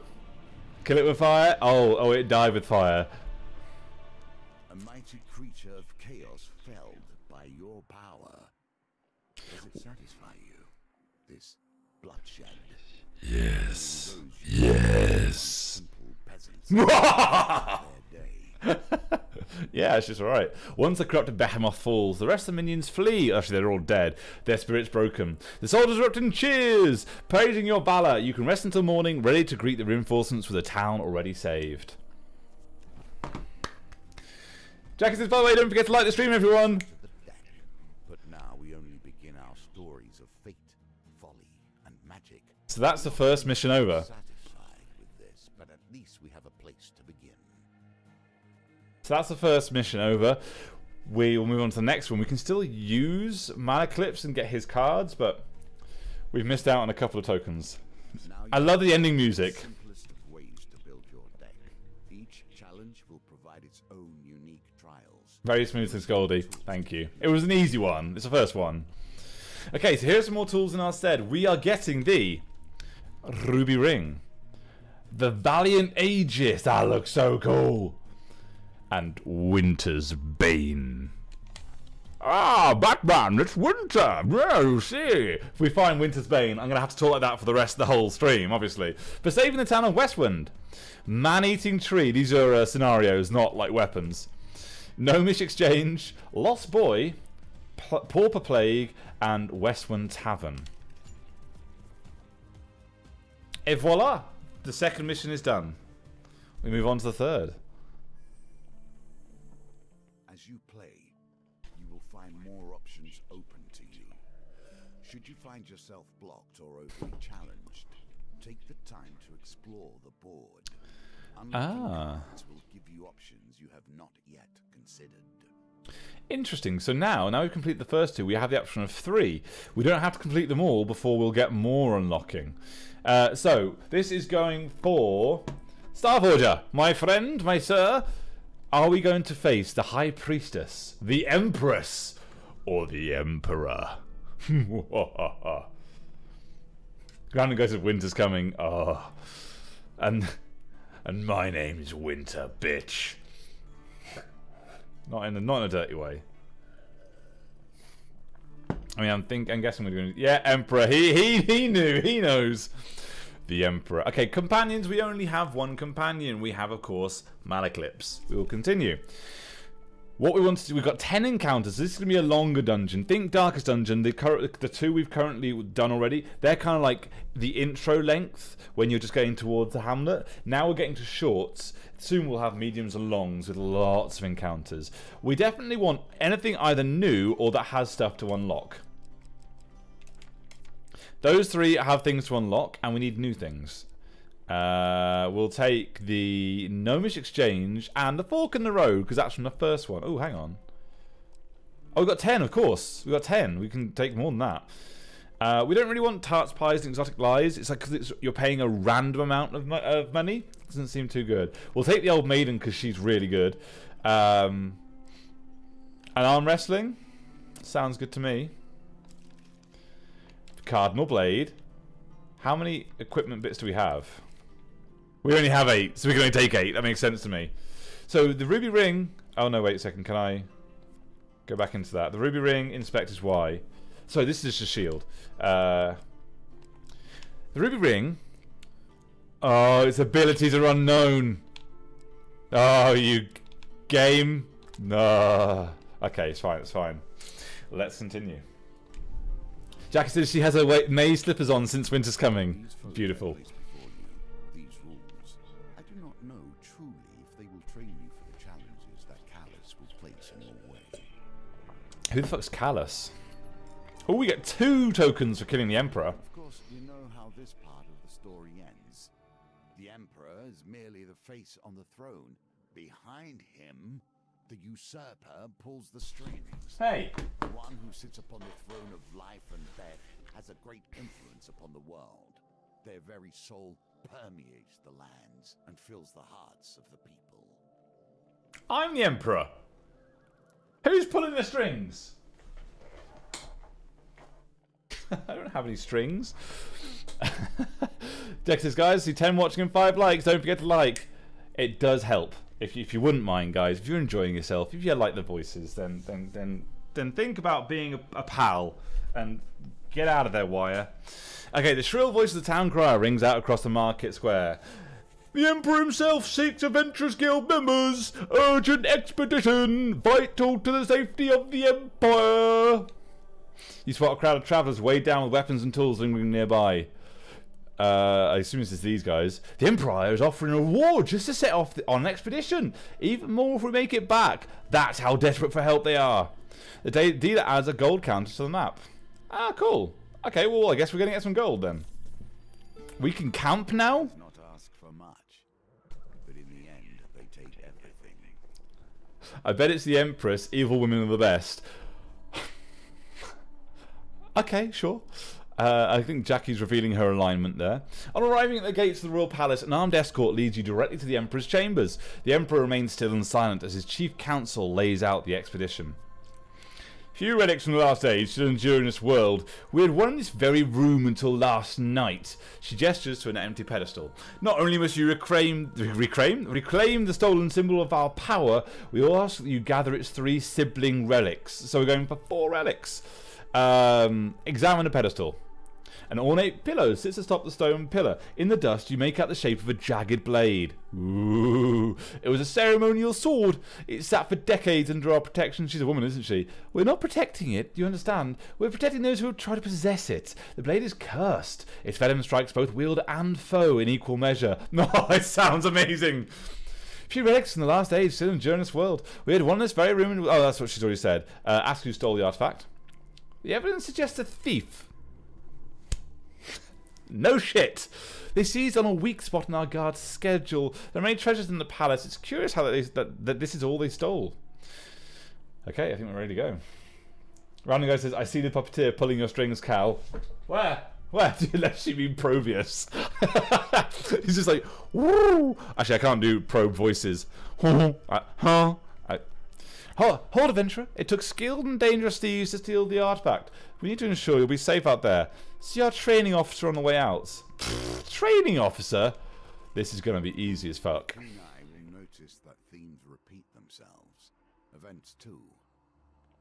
Kill it with fire. Oh, it died with fire. A mighty creature of chaos felled by your power. Does it satisfy you? This bloodshed? Yes. Yes. Yeah, it's just alright. Once the corrupted behemoth falls, the rest of the minions flee. Actually, they're all dead. Their spirits broken. The soldiers erupt in cheers, praising your valor. You can rest until morning, ready to greet the reinforcements with a town already saved. Jackie says, by the way, don't forget to like the stream, everyone. But now we only begin our stories of fate, folly, and magic. So that's the first mission over. Satisfied with this, but at least we have a place to begin. So that's the first mission over. We will move on to the next one. We can still use Mana Clips and get his cards, but we've missed out on a couple of tokens. I love the ending music. Simplest of ways to build your deck. Each challenge will provide its own unique trials. Very smooth and Goldie. Thank you. It was an easy one. It's the first one. Okay, so here's some more tools in our stead. We are getting the Ruby Ring. The Valiant Aegis. That looks so cool. And Winter's Bane. Ah, Batman, it's winter. Yeah, you see. If we find Winter's Bane, I'm going to have to talk like that for the rest of the whole stream, obviously. For saving the town of Westwind. Man-eating tree. These are scenarios, not like weapons. Gnomish Exchange. Lost Boy. Pauper Plague. And Westwind Tavern. Et voila. The second mission is done. We move on to the third. As you play, you will find more options open to you. Should you find yourself blocked or overly challenged, take the time to explore the board. Unlocking cards will give you options you have not yet considered. Interesting. So now we've completed the first two. We have the option of 3. We don't have to complete them all before we'll get more unlocking. So this is going for Starforger, my friend, my sir. Are we going to face the High Priestess, the Empress, or the Emperor? Ground and Ghost of Winter's coming. Oh, and my name's Winter, bitch. Not in a dirty way. I mean, I'm guessing we're going to... Yeah, Emperor. He knew. He knows. The Emperor. Okay, companions. We only have one companion. We have, of course, Malaclips. We will continue. What we want to do... We've got 10 encounters. This is going to be a longer dungeon. Think Darkest Dungeon. The 2 we've currently done already. They're kind of like the intro length when you're just getting towards the hamlet. Now we're getting to shorts. Soon we'll have mediums and longs with lots of encounters. We definitely want anything either new or that has stuff to unlock. Those 3 have things to unlock, and we need new things. We'll take the Gnomish Exchange and the Fork in the Road, because that's from the first one. Oh, hang on. Oh, we've got 10, of course. We've got 10. We can take more than that. We don't really want tarts, pies, and exotic lies. It's like because you're paying a random amount of money. Doesn't seem too good. We'll take the Old Maiden because she's really good. And arm wrestling sounds good to me. Cardinal Blade. How many equipment bits do we have? We only have 8, so we can only take 8. That makes sense to me. So the Ruby Ring. Oh no, wait a second. Can I go back into that? The Ruby Ring, Inspector's Y. So this is just a shield. The Ruby Ring. Oh, its abilities are unknown. Oh, you game. No. Okay, it's fine. It's fine. Let's continue. Jackie says she has her May slippers on since winter's coming. Beautiful. These rules. I do not know truly if they will train you for the challenges that Callus will place in your way. Who the fuck's Callus? Oh, we get 2 tokens for killing the Emperor. Of course, you know how this part of the story ends. The Emperor is merely the face on the throne. Behind him, the usurper pulls the strings. Hey! The one who sits upon the throne of life and death has a great influence upon the world. Their very soul permeates the lands and fills the hearts of the people. I'm the Emperor. Who's pulling the strings? I don't have any strings. Dex says, guys, see 10 watching and 5 likes. Don't forget to like. It does help. If you wouldn't mind, guys, if you're enjoying yourself, if you like the voices, then think about being a pal and get out of there, wire. Okay, the shrill voice of the town crier rings out across the market square. The Emperor himself seeks Adventurers Guild members. Urgent expedition, vital to the safety of the Empire. You spot a crowd of travellers weighed down with weapons and tools lingering nearby. I assume this is these guys. The Empire is offering a reward just to set off on an expedition. Even more if we make it back. That's how desperate for help they are. The dealer adds a gold counter to the map. Ah, cool. Okay, well, I guess we're going to get some gold then. We can camp now? Not ask for much, but in the end, they take everything. I bet it's the Empress. Evil women are the best. Okay, sure. I think Jackie's revealing her alignment there. On arriving at the gates of the royal palace, an armed escort leads you directly to the Emperor's chambers. The Emperor remains still and silent as his chief counsel lays out the expedition. Few relics from the last age should endure in this world. We had one in this very room until last night. She gestures to an empty pedestal. Not only must you reclaim the stolen symbol of our power, we all ask that you gather its 3 sibling relics. So we're going for 4 relics. Examine the pedestal. An ornate pillow sits atop the stone pillar. In the dust, you make out the shape of a jagged blade. Ooh. It was a ceremonial sword. It sat for decades under our protection. She's a woman, isn't she? We're not protecting it, do you understand? We're protecting those who try to possess it. The blade is cursed. Its venom strikes both wielder and foe in equal measure. Oh, it sounds amazing. Few relics from the last age still endure in this world. We had one in this very room. Oh, that's what she's already said. Ask who stole the artifact. The evidence suggests a thief. No shit! They seized on a weak spot in our guard's schedule. There are many treasures in the palace. It's curious how that this is all they stole. Okay, I think we're ready to go. Random guy says, I see the puppeteer pulling your strings, Cal. Where? Where? Unless she mean Probius. He's just like, woo! Actually, I can't do probe voices. Hold, adventurer. It took skilled and dangerous thieves to steal the artifact. We need to ensure you'll be safe out there. See our training officer on the way out. Training officer? This is going to be easy as fuck. Keen eye will notice that themes repeat themselves. Events too.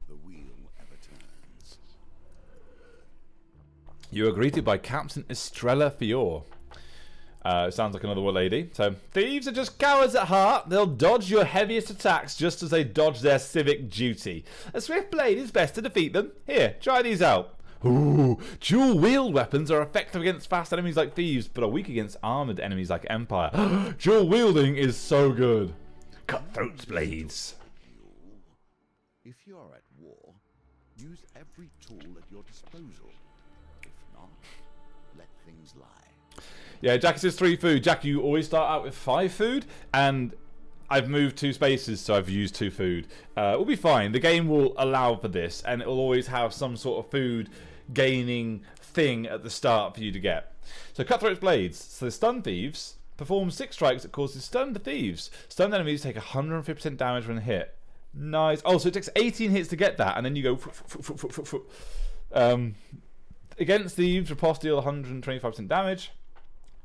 The wheel ever turns. You are greeted by Captain Estrella Fior. Sounds like another lady. So, thieves are just cowards at heart. They'll dodge your heaviest attacks just as they dodge their civic duty. A swift blade is best to defeat them. Here, try these out. Ooh, dual-wield weapons are effective against fast enemies like thieves, but are weak against armoured enemies like Empire. Dual-wielding is so good. Cutthroat's blades. If you are at war, use every tool at your disposal. If not, let things lie. Yeah, Jackie says 3 food. Jackie, you always start out with 5 food, and I've moved 2 spaces, so I've used 2 food. We'll be fine. The game will allow for this, and it will always have some sort of food gaining thing at the start for you to get. So Cutthroat's Blades. So the stun thieves perform 6 strikes that causes stun to thieves. Stunned enemies take 150% damage when hit. Nice. Oh, so it takes 18 hits to get that, and then you go... against thieves, riposte deal 125% damage.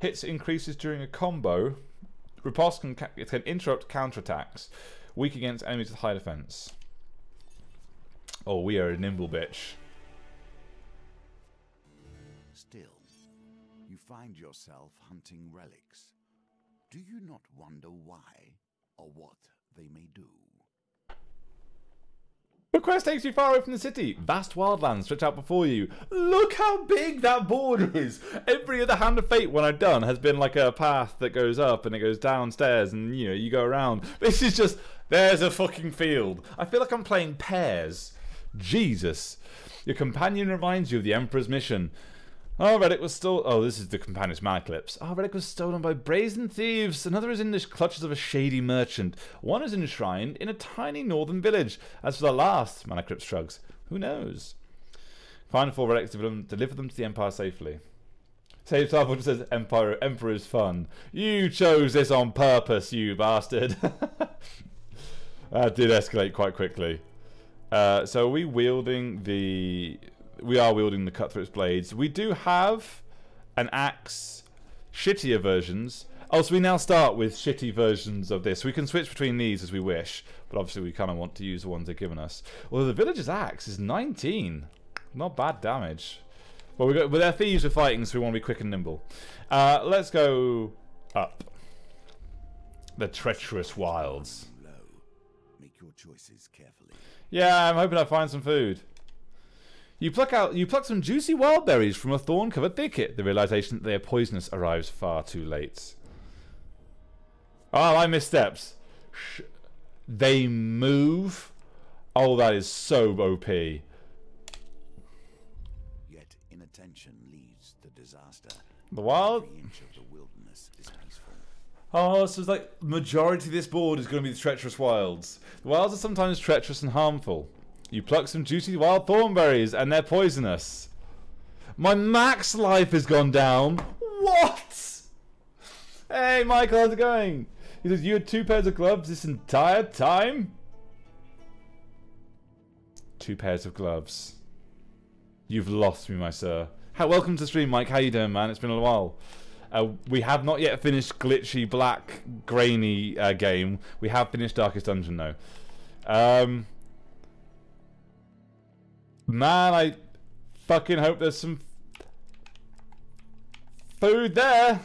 Hits increases during a combo. Riposte can interrupt counterattacks. Weak against enemies with high defense. Oh, we are a nimble bitch. Still, you find yourself hunting relics. Do you not wonder why or what they may do? The quest takes you far away from the city. Vast wildlands stretch out before you. Look how big that board is. Every other Hand of Fate one I've done has been like a path that goes up and it goes downstairs and, you know, you go around. This is just, there's a fucking field. I feel like I'm playing Pairs. Jesus. Your companion reminds you of the Emperor's mission. Oh, relic was stolen. Oh, this is the companion's Manaclips. Oh, relic was stolen by brazen thieves. Another is in the clutches of a shady merchant. One is enshrined in a tiny northern village. As for the last, Manaclips shrugs. Who knows? Find 4 relics, deliver them to the Empire safely. Save Starboard says Emperor is fun. You chose this on purpose, you bastard. That did escalate quite quickly. So are we wielding the... We are wielding the Cutthroat's Blades. We do have an axe, shittier versions. Oh, so we now start with shitty versions of this. We can switch between these as we wish, but obviously we kind of want to use the ones they've given us. Well, the villager's axe is 19. Not bad damage. Well, with their thieves we're fighting, so we want to be quick and nimble. Let's go up. The treacherous wilds. Make your choices carefully. Yeah, I'm hoping I find some food. You pluck some juicy wild berries from a thorn-covered thicket. The realization that they are poisonous arrives far too late. Oh, I missteps. They move. Oh, that is so OP. Yet inattention leads to disaster. The wild. Every inch of the wilderness is peaceful. Oh, so it's like majority of this board is going to be the treacherous wilds. The wilds are sometimes treacherous and harmful. You pluck some juicy wild thornberries and they're poisonous. My max life has gone down. What? Hey, Michael, how's it going? He says, you had 2 pairs of gloves this entire time? 2 pairs of gloves. You've lost me, my sir. Welcome to the stream, Mike. How you doing, man? It's been a while. We have not yet finished glitchy, black, grainy game. We have finished Darkest Dungeon, though. Man, I fucking hope there's some food there.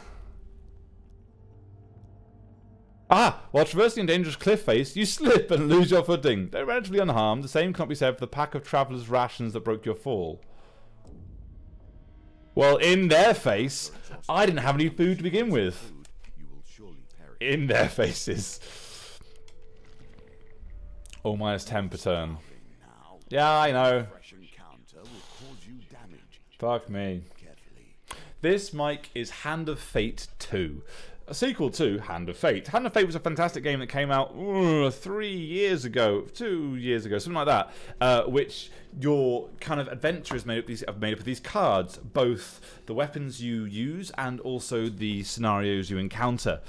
Ah, while traversing a dangerous cliff face, you slip and lose your footing. Though relatively unharmed, the same cannot be said for the pack of travellers' rations that broke your fall. Well, in their face, I didn't have any food to begin with. In their faces. Oh, -10 per turn. Yeah, I know. Fuck me. This, Mike, is Hand of Fate 2. A sequel to Hand of Fate. Hand of Fate was a fantastic game that came out 3 years ago, 2 years ago, something like that. Which your kind of adventure is made up of these cards, both the weapons you use and also the scenarios you encounter.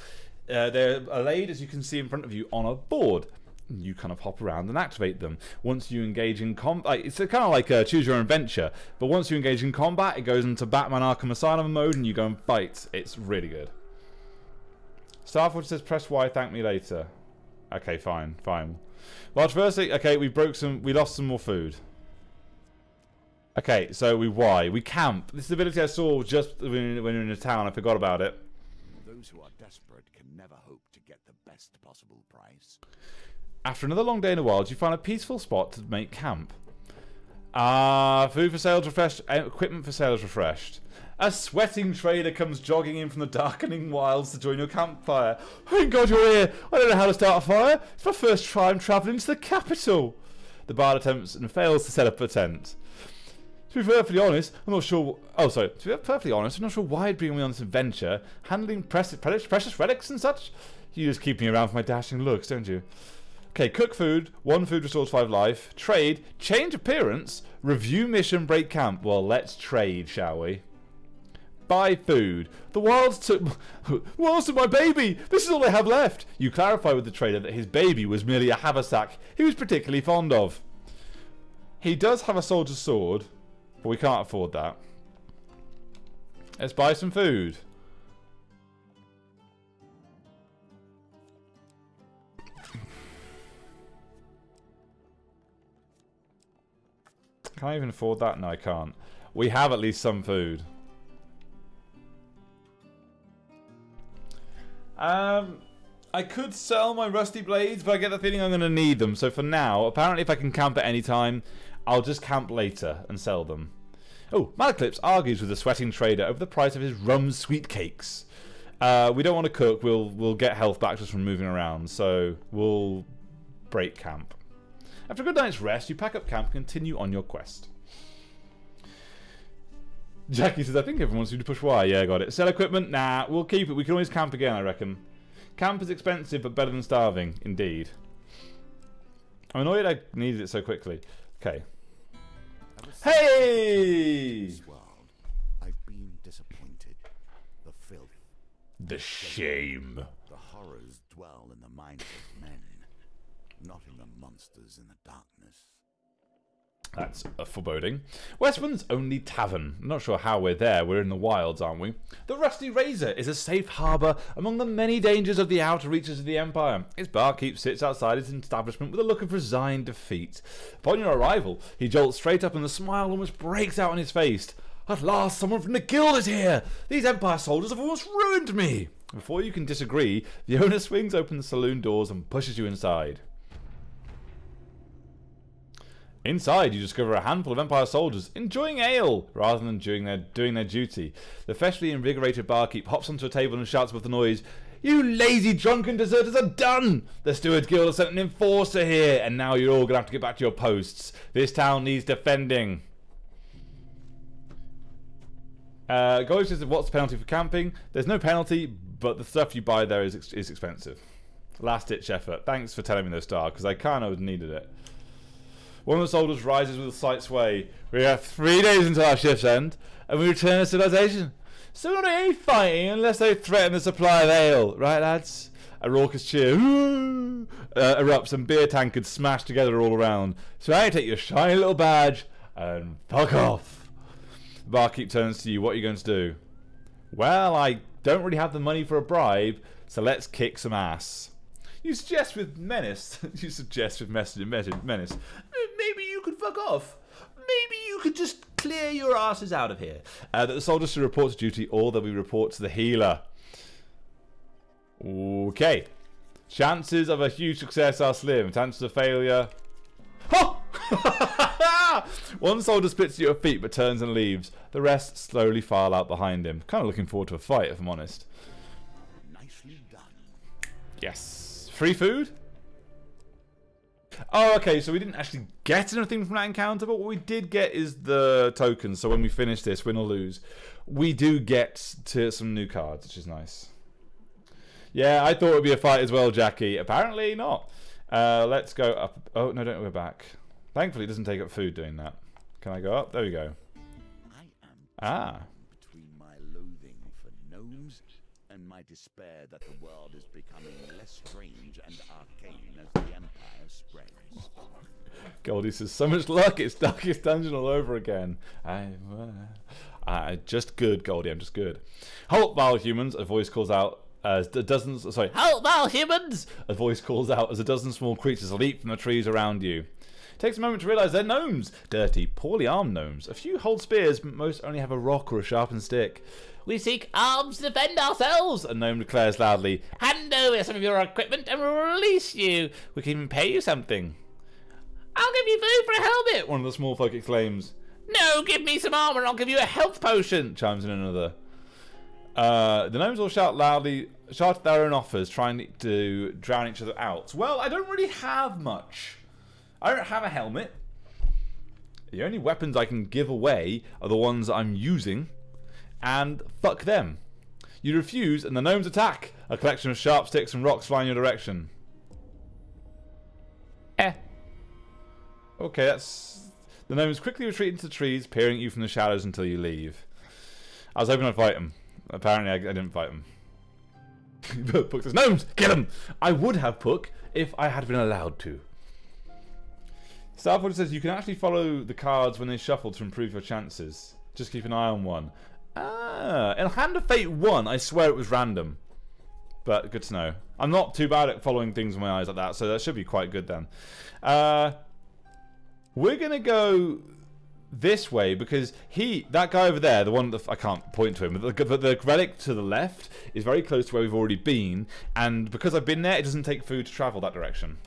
They're laid, as you can see in front of you, on a board. You kind of hop around and activate them. Once you engage in combat, it's kind of like a choose your own adventure. But once you engage in combat, it goes into Batman Arkham Asylum mode, and you go and fight. It's really good. Starforge says, press Y, thank me later. Okay, fine, fine. Well, firstly, okay, we lost some more food. Okay, so we camp. This ability I saw just when you're in a town, I forgot about it. Those who are desperate can never hope to get the best possible price. After another long day in the wilds, you find a peaceful spot to make camp. Food for sale is refreshed, equipment for sale is refreshed. A sweating trader comes jogging in from the darkening wilds to join your campfire. Thank God you're here. I don't know how to start a fire. It's my first time travelling to the capital. The bard attempts and fails to set up a tent. To be perfectly honest, I'm not sure... Oh, sorry. To be perfectly honest, I'm not sure why you'd bring me on this adventure. Handling precious relics and such? You just keep me around for my dashing looks, don't you? Okay, cook food. 1 food restores 5 life. Trade. Change appearance. Review mission. Break camp. Well, let's trade, shall we? Buy food. The wilds took my baby. This is all I have left. You clarify with the trader that his baby was merely a haversack he was particularly fond of. He does have a soldier's sword, but we can't afford that. Let's buy some food. Can I even afford that? No, I can't. We have at least some food. I could sell my rusty blades, but I get the feeling I'm going to need them. So for now, apparently if I can camp at any time, I'll just camp later and sell them. Oh, Malaclips argues with the sweating trader over the price of his rum sweet cakes. We don't want to cook. We'll get health back just from moving around. So we'll break camp. After a good night's rest, you pack up camp and continue on your quest. Jackie says, I think everyone wants you to push Y. Yeah, got it. Sell equipment? Nah, we'll keep it. We can always camp again, I reckon. Camp is expensive, but better than starving. Indeed. I'm annoyed I needed it so quickly. Okay. Hey! I've been disappointed. The filth. The shame. The horrors dwell in the minds of men, not in the monsters in the darkness. That's a foreboding. Westman's only tavern. I'm not sure how we're there. We're in the wilds, aren't we? The Rusty Razor is a safe harbour among the many dangers of the outer reaches of the Empire. Its barkeep sits outside his establishment with a look of resigned defeat. Upon your arrival, he jolts straight up and the smile almost breaks out on his face. At last, someone from the guild is here! These Empire soldiers have almost ruined me! Before you can disagree, the owner swings open the saloon doors and pushes you inside. Inside, you discover a handful of Empire soldiers enjoying ale rather than doing their duty. The freshly invigorated barkeep hops onto a table and shouts above the noise, "You lazy drunken deserters are done! The Steward Guild has sent an enforcer here, and now you're all going to have to get back to your posts. This town needs defending." Gold says, what's the penalty for camping? There's no penalty, but the stuff you buy there is expensive. Last ditch effort. Thanks for telling me those, Star, because I kind of needed it. One of the soldiers rises with a slight sway. We have 3 days until our shift's end, and we return to civilization. So we're not any fighting unless they threaten the supply of ale. Right, lads? A raucous cheer erupts and beer tankards smash together all around. So I take your shiny little badge and fuck off. The barkeep turns to you. What are you going to do? Well, I don't really have the money for a bribe, so let's kick some ass. You suggest with menace. You suggest with menace. Maybe you could fuck off. Maybe you could just clear your asses out of here. That the soldiers should report to duty, or that we report to the healer. Okay. Chances of a huge success are slim. Chances of failure. Ha! One soldier spits at your feet but turns and leaves. The rest slowly file out behind him. Kind of looking forward to a fight, if I'm honest. Nicely done. Yes. Free food? Oh, okay, so we didn't actually get anything from that encounter, but what we did get is the tokens. So when we finish this, win or lose, we do get to some new cards, which is nice. Yeah, I thought it would be a fight as well, Jackie. Apparently not. Let's go up. Oh, no, don't go back. Thankfully, it doesn't take up food doing that. Can I go up? There we go. I am between my loathing for gnomes and my despair that the world is becoming less strange and arcane as the Empire spreads. Goldie says, so much luck, it's Darkest Dungeon all over again. Just good, Goldie, I'm just good. Halt, vile humans, a voice calls out as dozens... Sorry, halt, vile humans! A voice calls out as a dozen small creatures leap from the trees around you. It takes a moment to realise they're gnomes. Dirty, poorly armed gnomes. A few hold spears, but most only have a rock or a sharpened stick. We seek arms to defend ourselves, a gnome declares loudly. Hand over some of your equipment and we'll release you. We can even pay you something. I'll give you food for a helmet, one of the small folk exclaims. No, give me some armour and I'll give you a health potion, chimes in another. The gnomes all shout their own offers, trying to drown each other out. Well, I don't really have much. I don't have a helmet. The only weapons I can give away are the ones I'm using. And fuck them. You refuse and the gnomes attack. A collection of sharp sticks and rocks fly in your direction. Okay, that's... The gnomes quickly retreat into the trees, peering at you from the shadows until you leave. I was hoping I'd fight them. Apparently I didn't fight them. Puck says, gnomes, kill them! I would have, Puck, if I had been allowed to. Starford says you can actually follow the cards when they shuffle to improve your chances. Just keep an eye on one. Ah, in Hand of Fate 1, I swear it was random. But good to know. I'm not too bad at following things with my eyes like that, so that should be quite good then. We're going to go this way because that guy over there, the one that I can't point to him, but the relic to the left is very close to where we've already been, and because I've been there, it doesn't take food to travel that direction.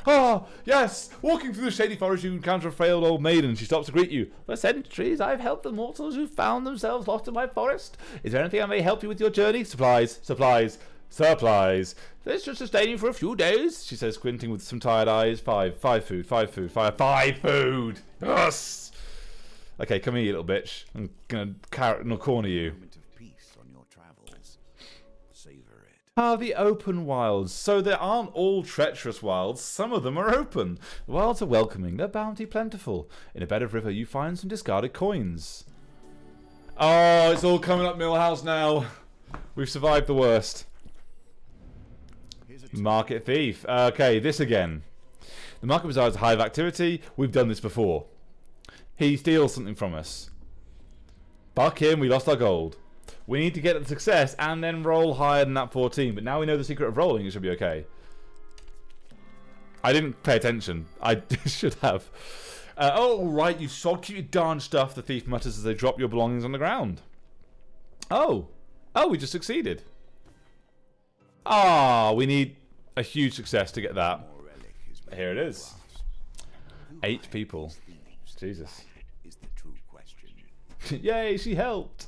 Ah, yes! Walking through the shady forest, you encounter a frail old maiden. She stops to greet you. For centuries, I've helped the mortals who found themselves lost in my forest. Is there anything I may help you with your journey? Supplies, supplies, supplies. This should sustain you for a few days, she says, squinting with some tired eyes. Five food. Yes! Okay, come here, you little bitch. I'm gonna corner you. Ah, the open wilds. So there aren't all treacherous wilds. Some of them are open. The wilds are welcoming. Their bounty plentiful. In a bed of river, you find some discarded coins. Oh, it's all coming up Millhouse now. We've survived the worst. Market thief. Okay, this again. The market bazaar is a hive activity. We've done this before. He steals something from us. Fuck him, we lost our gold. We need to get the success and then roll higher than that 14. But now we know the secret of rolling, it should be okay. I didn't pay attention. I should have. Oh, right, you sod, keep your darn stuff, the thief mutters as they drop your belongings on the ground. Oh. Oh, we just succeeded. Ah, we need a huge success to get that. Here it is. 8 people. Jesus. Yay, she helped.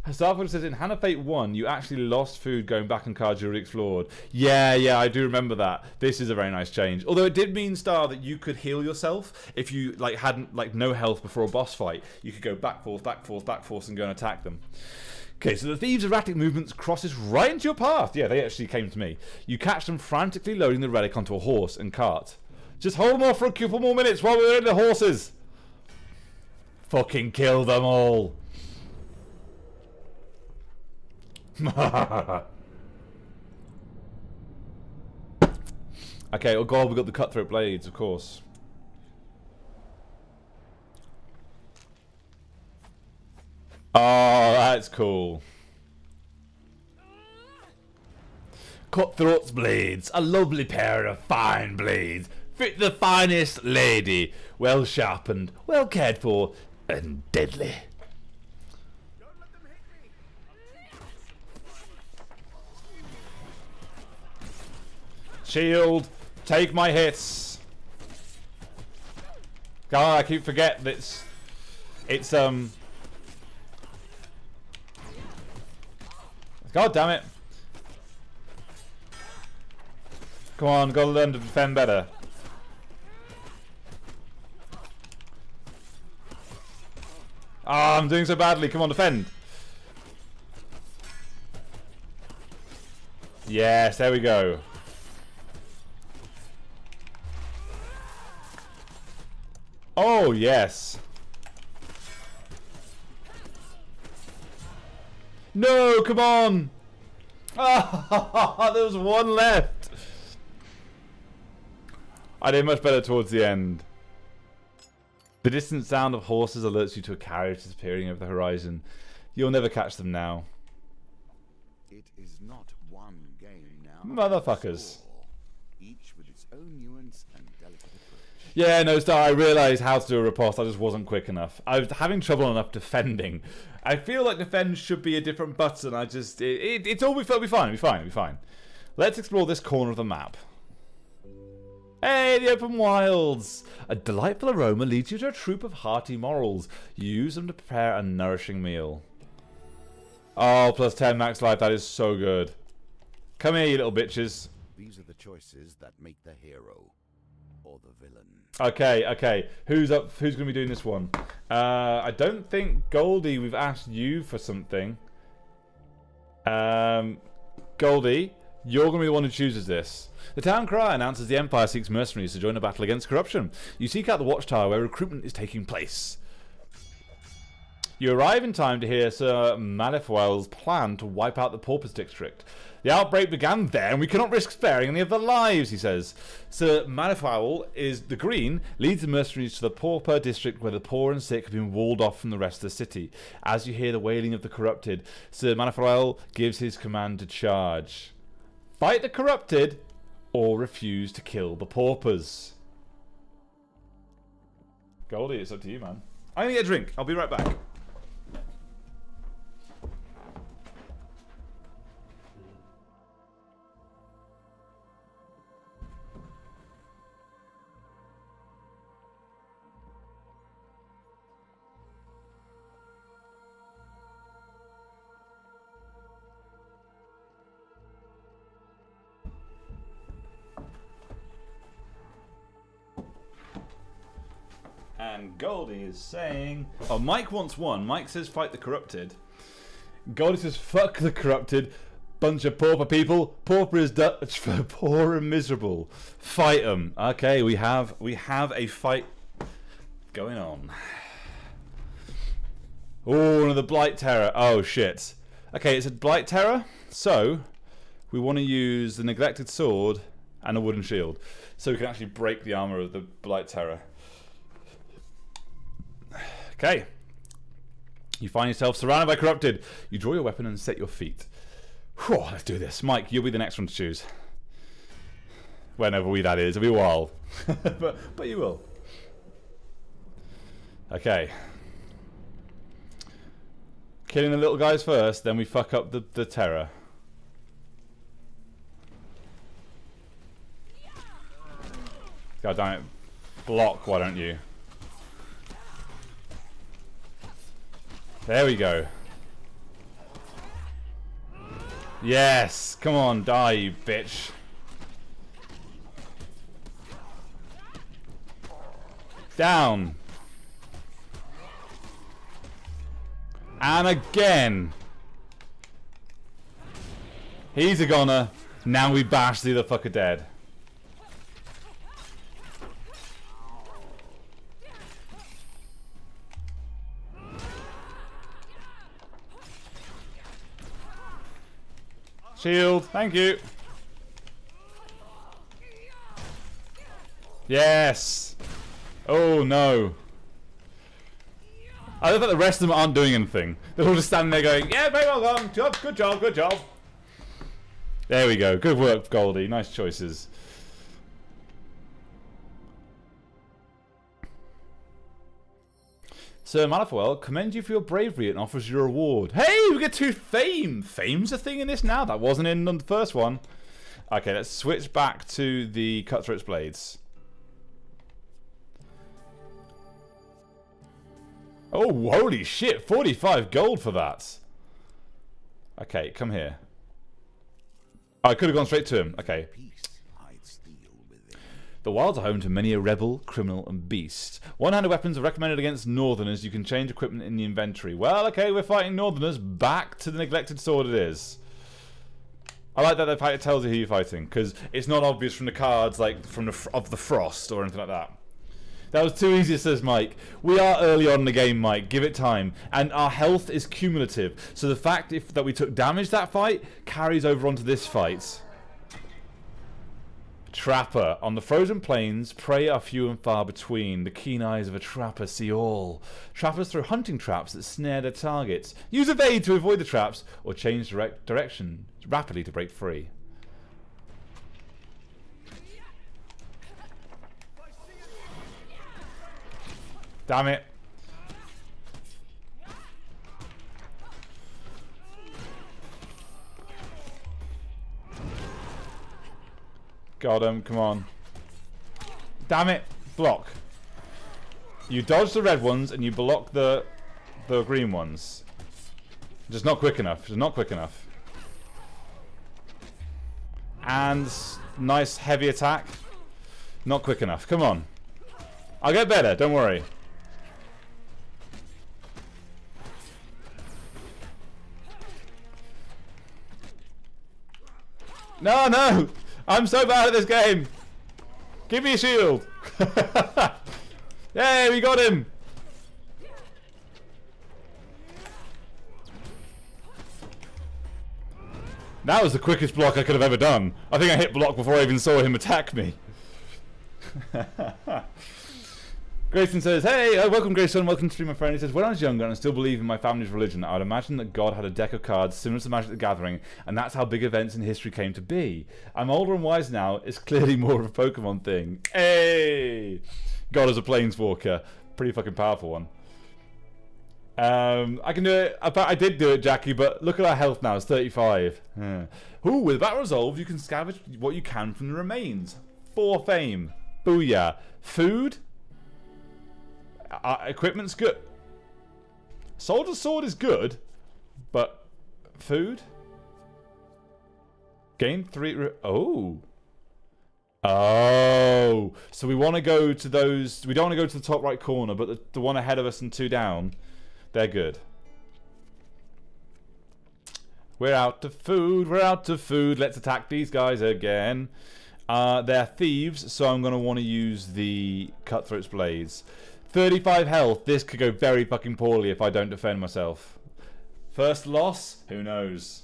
Starford says in Hand of Fate 1, you actually lost food going back on cards you already explored. Yeah, I do remember that. This is a very nice change. Although it did mean, Star, that you could heal yourself if you hadn't no health before a boss fight. You could go back forth, and go and attack them. Okay, so the thieves' erratic movements crosses right into your path. Yeah, they actually came to me. You catch them frantically loading the relic onto a horse and cart. Just hold them off for a couple more minutes while we're in the horses. Fucking kill them all. Okay, oh god, we got the cutthroat blades, of course. Oh, that's cool. Cutthroat's blades, a lovely pair of fine blades, fit the finest lady, well sharpened, well cared for, and deadly. Shield, take my hits. God, I keep forgetting that it's God damn it. Come on, gotta learn to defend better. Ah, I'm doing so badly. Come on, defend. Yes, there we go. Oh, yes. No, come on. Ah, there was one left. I did much better towards the end. The distant sound of horses alerts you to a carriage disappearing over the horizon. You'll never catch them now. It is not one game now. Motherfuckers. Each with its own nuance and delicate approach. Yeah, no, Star, I realised how to do a riposte, I just wasn't quick enough. I was having trouble enough defending. I feel like defend should be a different button, it's all, it'll be fine. Let's explore this corner of the map. Hey, the open wilds! A delightful aroma leads you to a troop of hearty morels. You use them to prepare a nourishing meal. Oh, plus 10 max life, that is so good. Come here, you little bitches. These are the choices that make the hero or the villain. Okay. Who's up? Who's going to be doing this one? I don't think Goldie, we've asked you for something. Goldie, you're going to be the one who chooses this. The town cry announces the Empire seeks mercenaries to join a battle against corruption. You seek out the watchtower where recruitment is taking place. You arrive in time to hear Sir Malifaux's plan to wipe out the Paupers district. The outbreak began there, and we cannot risk sparing any of their lives, he says. Sir Malifaux is the Green, leads the mercenaries to the Pauper district where the poor and sick have been walled off from the rest of the city. As you hear the wailing of the corrupted, Sir Malifaux gives his command to charge. Fight the corrupted, or refuse to kill the paupers. Goldie, it's up to you, man. I'm gonna get a drink. I'll be right back. And Goldie is saying... Oh, Mike wants one. Mike says fight the corrupted. Goldie says fuck the corrupted. Bunch of pauper people. Pauper is Dutch for poor and miserable. Fight them. Okay, we have a fight going on. Oh, another Blight Terror. Oh, shit. Okay, it's a Blight Terror. So, we want to use the Neglected Sword and a Wooden Shield. So we can actually break the armor of the Blight Terror. Okay. You find yourself surrounded by corrupted. You draw your weapon and set your feet. Whew, let's do this. Mike, you'll be the next one to choose. Whenever that is. It'll be a while. but you will. Okay. Killing the little guys first, then we fuck up the terror. God damn it. Block, why don't you? There we go. Yes! Come on, die, you bitch. Down. And again. He's a goner. Now we bash the other fucker dead. Shield. Thank you. Yes. Oh, no. I love that the rest of them aren't doing anything. They're all just standing there going, yeah, very well done. Good job, good job. There we go. Good work, Goldie. Nice choices. Sir Malifaux commends you for your bravery and offers you a reward. Hey, we get 2 fame. Fame's a thing in this now. That wasn't in the first one. Okay, let's switch back to the Cutthroat's Blades. Oh, holy shit. 45 gold for that. Okay, come here. Oh, I could have gone straight to him. Okay. The wilds are home to many a rebel, criminal, and beast. One-handed weapons are recommended against northerners. You can change equipment in the inventory. Well, okay, we're fighting northerners. Back to the neglected sword it is. I like that it tells you who you're fighting, because it's not obvious from the cards, like from of the frost or anything like that. That was too easy, says Mike. We are early on in the game, Mike. Give it time. And our health is cumulative. So the fact that we took damage that fight carries over onto this fight. Trapper. On the frozen plains, prey are few and far between. The keen eyes of a trapper see all. Trappers throw hunting traps that snare their targets. Use evade to avoid the traps, or change direction rapidly to break free. Damn it. Got him, come on. Damn it. Block. You dodge the red ones and you block the green ones. Just not quick enough. Just not quick enough. And nice heavy attack. Not quick enough. Come on. I'll get better, don't worry. No, no! I'm so bad at this game! Give me a shield! Yay, we got him! That was the quickest block I could have ever done. I think I hit block before I even saw him attack me. Grayson says, hey, welcome Grayson, welcome to stream, my friend. He says, when I was younger and I still believe in my family's religion, I would imagine that God had a deck of cards similar to Magic the Gathering, and that's how big events in history came to be. I'm older and wise now, it's clearly more of a Pokemon thing. Hey! God is a planeswalker. Pretty fucking powerful one. I can do it. I did do it, Jackie, but look at our health now, it's 35. Ooh, with Battle Resolve, you can scavenge what you can from the remains. 4 fame. Booyah. Food? Equipment's good. Soldier's Sword is good, but food? Gain 3... Oh. Oh. So we want to go to those... We don't want to go to the top right corner, but the one ahead of us and 2 down, they're good. We're out of food. We're out of food. Let's attack these guys again. They're thieves, so I'm going to want to use the Cutthroat's Blades. 35 health. This could go very fucking poorly if I don't defend myself. First loss? Who knows?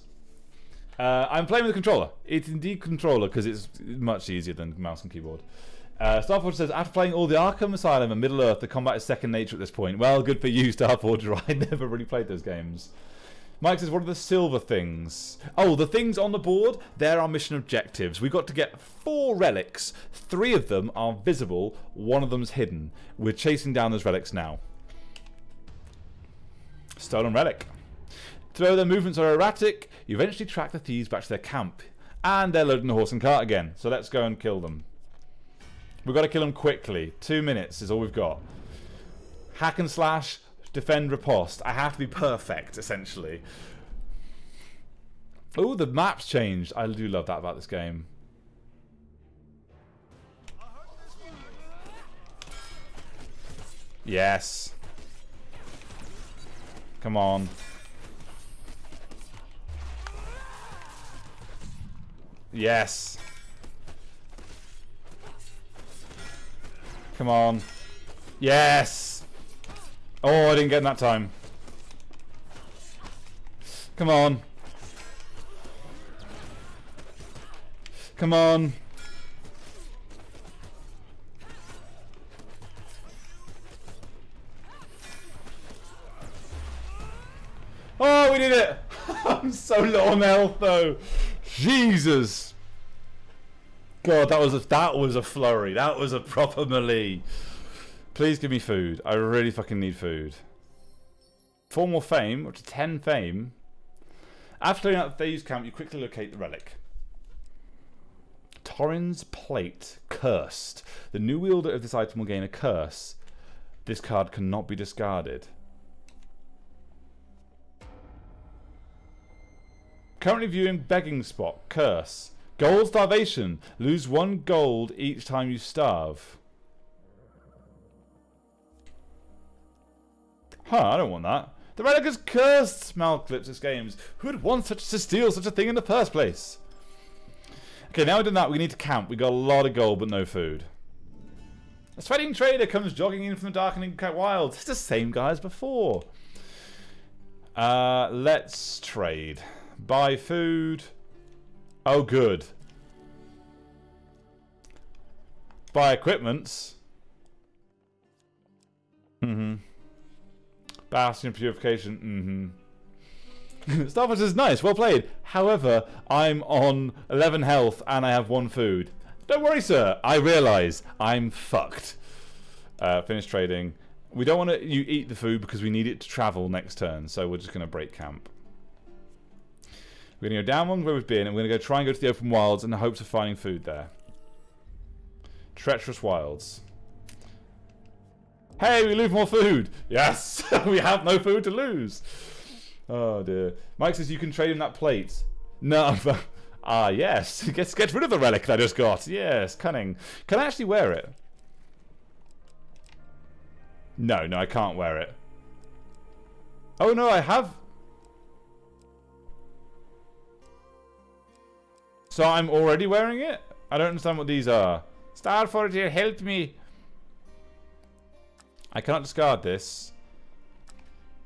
I'm playing with a controller. It's indeed controller because it's much easier than mouse and keyboard. Starforger says, after playing all the Arkham Asylum and Middle Earth, the combat is second nature at this point. Well, good for you, Starforger. I never really played those games. Mike says, what are the silver things? Oh, the things on the board, they're our mission objectives. We've got to get 4 relics. 3 of them are visible, 1 of them's hidden. We're chasing down those relics now. Stolen relic. Though their movements are erratic, you eventually track the thieves back to their camp. And they're loading the horse and cart again. So let's go and kill them. We've got to kill them quickly. 2 minutes is all we've got. Hack and slash. Defend, riposte. I have to be perfect, essentially. Oh, the map's changed. I do love that about this game. Yes. Come on. Yes. Come on. Yes. Oh, I didn't get him that time. Come on. Come on. Oh, we did it! I'm so low on health though. Jesus. God, that was a flurry. That was a proper melee. Please give me food. I really fucking need food. 4 more fame, up to 10 fame. After clearing out the thieves' camp, you quickly locate the relic. Torrin's Plate. Cursed. The new wielder of this item will gain a curse. This card cannot be discarded. Currently viewing Begging Spot. Curse. Gold Starvation. Lose 1 gold each time you starve. Huh, I don't want that. The relic is cursed, Malclipsis Games. Who would want to steal such a thing in the first place? Okay, now we've done that, we need to camp. We got a lot of gold, but no food. A sweating trader comes jogging in from the darkening wilds. It's the same guy as before. Let's trade. Buy food. Oh, good. Buy equipments. Bastion purification. Starfish is nice. Well played. However, I'm on 11 health and I have 1 food. Don't worry, sir. I realise I'm fucked. Finish trading. We don't want to eat the food because we need it to travel next turn. So we're just going to break camp. We're going to go down one where we've been, and we're going to try and go to the open wilds in the hopes of finding food there. Treacherous wilds. Hey, we lose more food. Yes, we have no food to lose. Oh dear. Mike says you can trade in that plate. No. Ah, yes. Get rid of the relic that I just got. Yes, cunning. Can I actually wear it? No, I can't wear it. Oh no, I have. So I'm already wearing it? I don't understand what these are. Starforger, help me. I cannot discard this.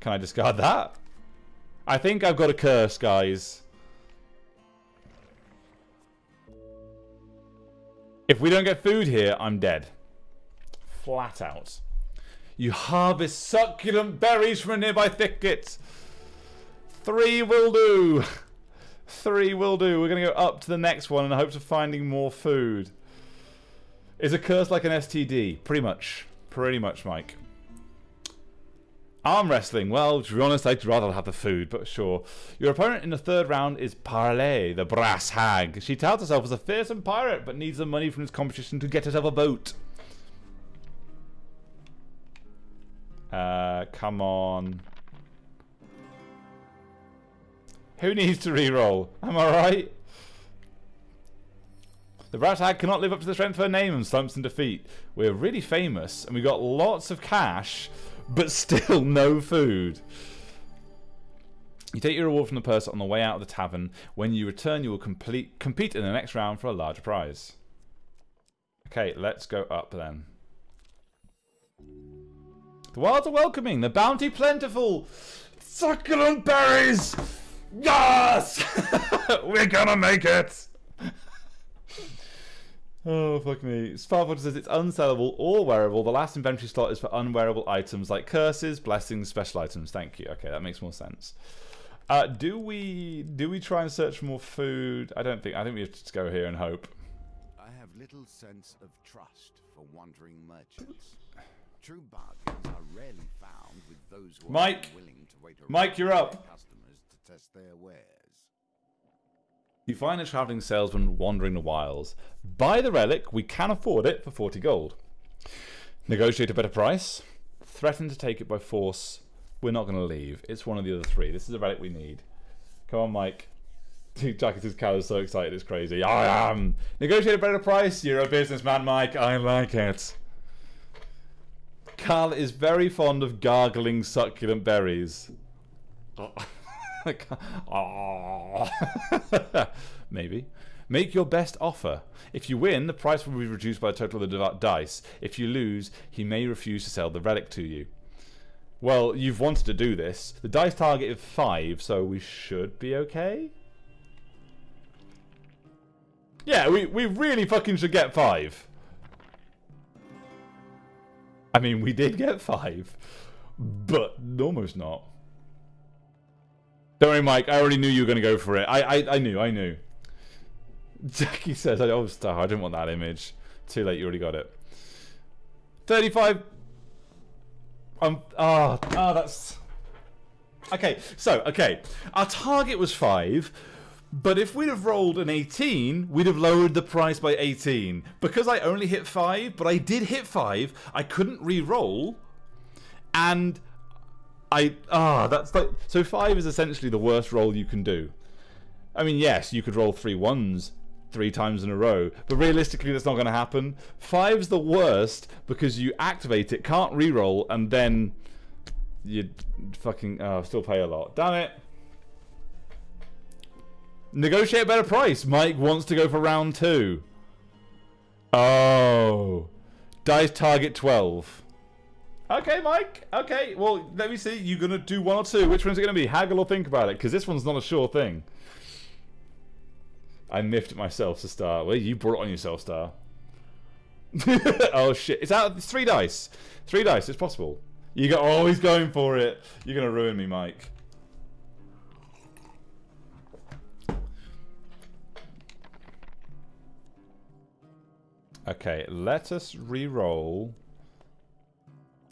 Can I discard that? I think I've got a curse, guys. If we don't get food here, I'm dead. Flat out. You harvest succulent berries from a nearby thicket. 3 will do. 3 will do. We're going to go up to the next one in the hopes of finding more food. Is a curse like an STD? Pretty much. Pretty much, Mike. Arm wrestling. Well, to be honest, I'd rather have the food, but sure. Your opponent in the 3rd round is Parley, the brass hag. She touts herself as a fearsome pirate, but needs the money from this competition to get herself a boat. Come on. Who needs to re-roll? Am I right? The brass hag cannot live up to the strength of her name and slumps in defeat. We're really famous, and we got lots of cash, but still no food. You take your reward from the purse on the way out of the tavern. When you return, you will compete in the next round for a larger prize. Okay, let's go up then. The wilds are welcoming. The bounty plentiful. Succulent berries. Yes! We're gonna make it. Oh, fuck me. Starforger says it's unsellable or wearable. The last inventory slot is for unwearable items like curses, blessings, special items. Thank you. Okay, that makes more sense. Do we try and search for more food? I think we have to just go here and hope. I have little sense of trust for wandering merchants. True bargains are rarely found with those who are willing to wait around Mike, you're up. Customers to test their wares. You find a travelling salesman wandering the wilds. Buy the relic. We can afford it for 40 gold. Negotiate a better price. Threaten to take it by force. We're not going to leave. It's one of the other 3. This is a relic we need. Come on, Mike. Jackett's cow is so excited. It's crazy. I am. Negotiate a better price. You're a businessman, Mike. I like it. Carl is very fond of gargling succulent berries. Oh. Maybe. Make your best offer. If you win, the price will be reduced by the total of the dice. If you lose, he may refuse to sell the relic to you. Well, you've wanted to do this. The dice target is 5, so we should be okay. Yeah, we really fucking should get 5. I mean, we did get 5, but almost not. Don't worry, Mike. I already knew you were going to go for it. I knew. Jackie says, "Oh, star. I didn't want that image. Too late. You already got it." 35. That's okay. So, okay, our target was 5. But if we'd have rolled an 18, we'd have lowered the price by 18. Because I only hit 5, but I did hit 5, I couldn't re-roll. And that's like, so 5 is essentially the worst roll you can do. I mean, yes, you could roll 3 1s 3 times in a row, but realistically that's not going to happen. 5's the worst because you activate it, can't re-roll, and then you fucking still pay a lot. Damn it. Negotiate a better price. Mike wants to go for round 2. Oh. Dice target 12. Okay, Mike. Okay, well, let me see. You're going to do 1 or 2. Which one's it going to be? Haggle or think about it? Because this one's not a sure thing. I miffed myself to start. Well, you brought it on yourself, Star. Oh, shit. It's out. It's 3 dice. 3 dice. It's possible. You go. Oh, he's going for it. You're going to ruin me, Mike. Okay, let us re-roll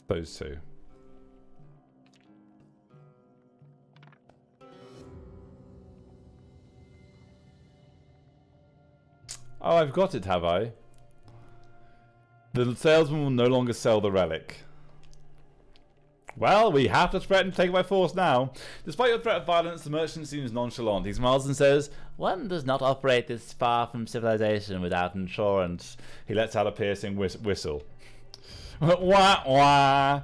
those 2. Oh, I've got it, have I? The salesman will no longer sell the relic. Well, we have to threaten to take it by force now. Despite your threat of violence, the merchant seems nonchalant. He smiles and says, "One does not operate this far from civilization without insurance." He lets out a piercing whistle. Wah, wah.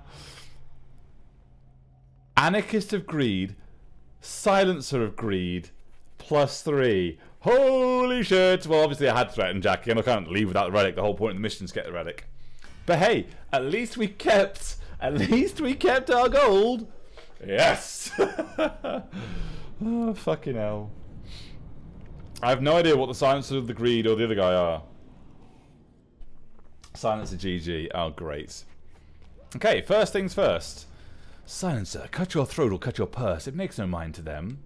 Anarchist of Greed, Silencer of Greed, +3. Holy shit! Well, obviously I had threatened Jackie, and I can't leave without the relic. The whole point of the mission is to get the relic. But hey, at least we kept our gold. Yes. Oh, fucking hell. I have no idea what the Silencer of the Greed or the other guy are. Silencer GG. Oh, great. Okay, first things first. Silencer, cut your throat or cut your purse. It makes no mind to them.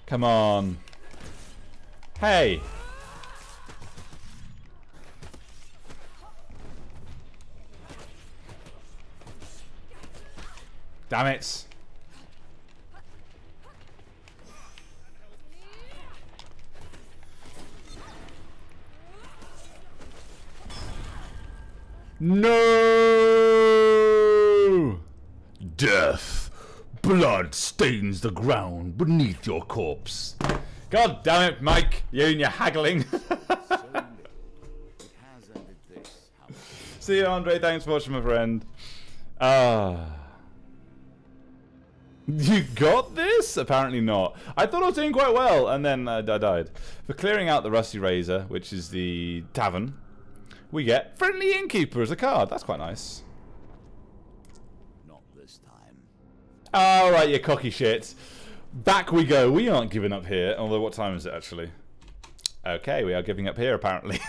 Come on. Hey. Damn it. No! Death. Blood stains the ground beneath your corpse. God damn it, Mike. You and your haggling. See you, Andre. Thanks for watching, my friend. You got this? Apparently not. I thought I was doing quite well, and then I died. For clearing out the Rusty Razor, which is the tavern, we get Friendly Innkeeper as a card. That's quite nice. Not this time. Alright, you cocky shit. Back we go. We aren't giving up here. Although, what time is it, actually? Okay, we are giving up here, apparently.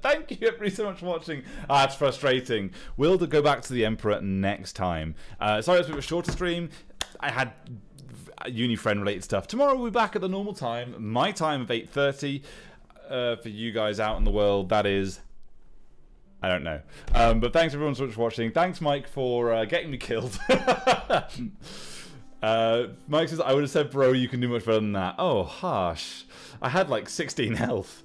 Thank you, everybody, so much for watching. It's frustrating. We'll go back to the Emperor next time. Sorry, it was a bit of a shorter stream. I had uni friend related stuff. Tomorrow we'll be back at the normal time. My time of 8:30. For you guys out in the world, that is... I don't know. But thanks everyone so much for watching. Thanks, Mike, for getting me killed. Mike says, I would have said, bro, you can do much better than that. Oh, harsh. I had like 16 health.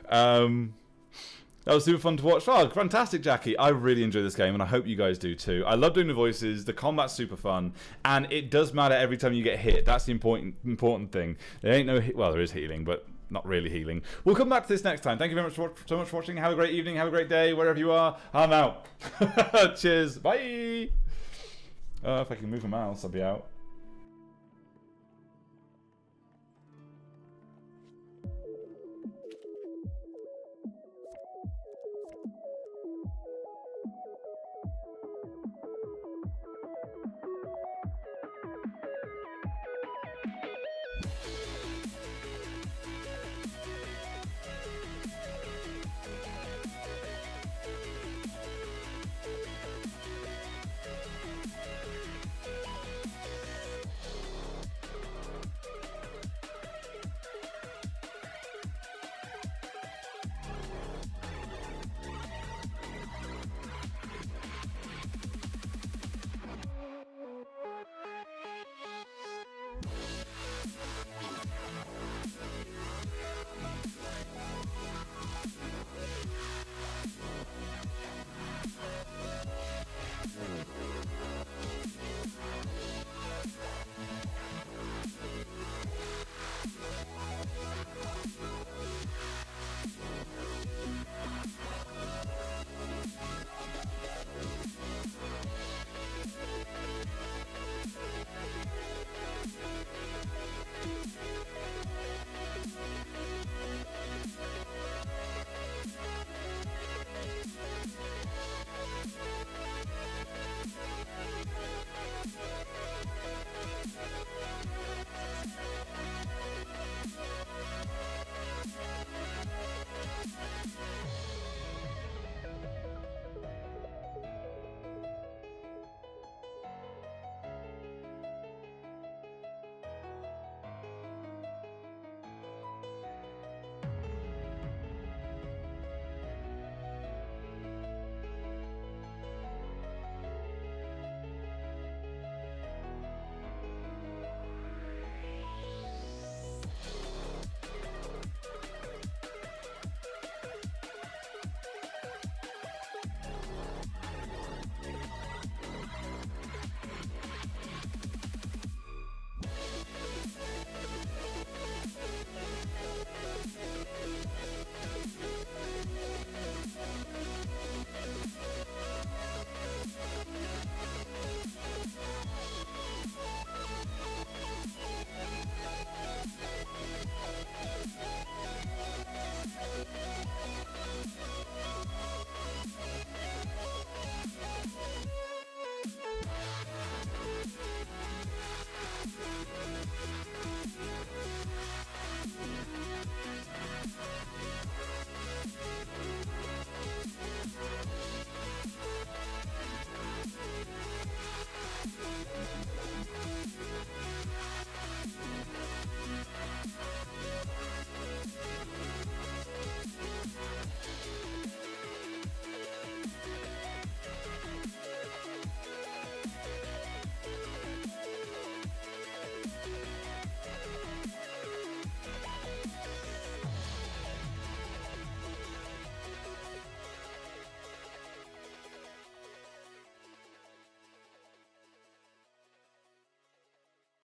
That was super fun to watch. Oh, fantastic, Jackie. I really enjoy this game, and I hope you guys do too. I love doing the voices. The combat's super fun, and it does matter every time you get hit. That's the important thing. There ain't no... Well, there is healing, but not really healing. We'll come back to this next time. Thank you very much so much for watching. Have a great evening. Have a great day, wherever you are. I'm out. Cheers. Bye. If I can move my mouse, I'll be out.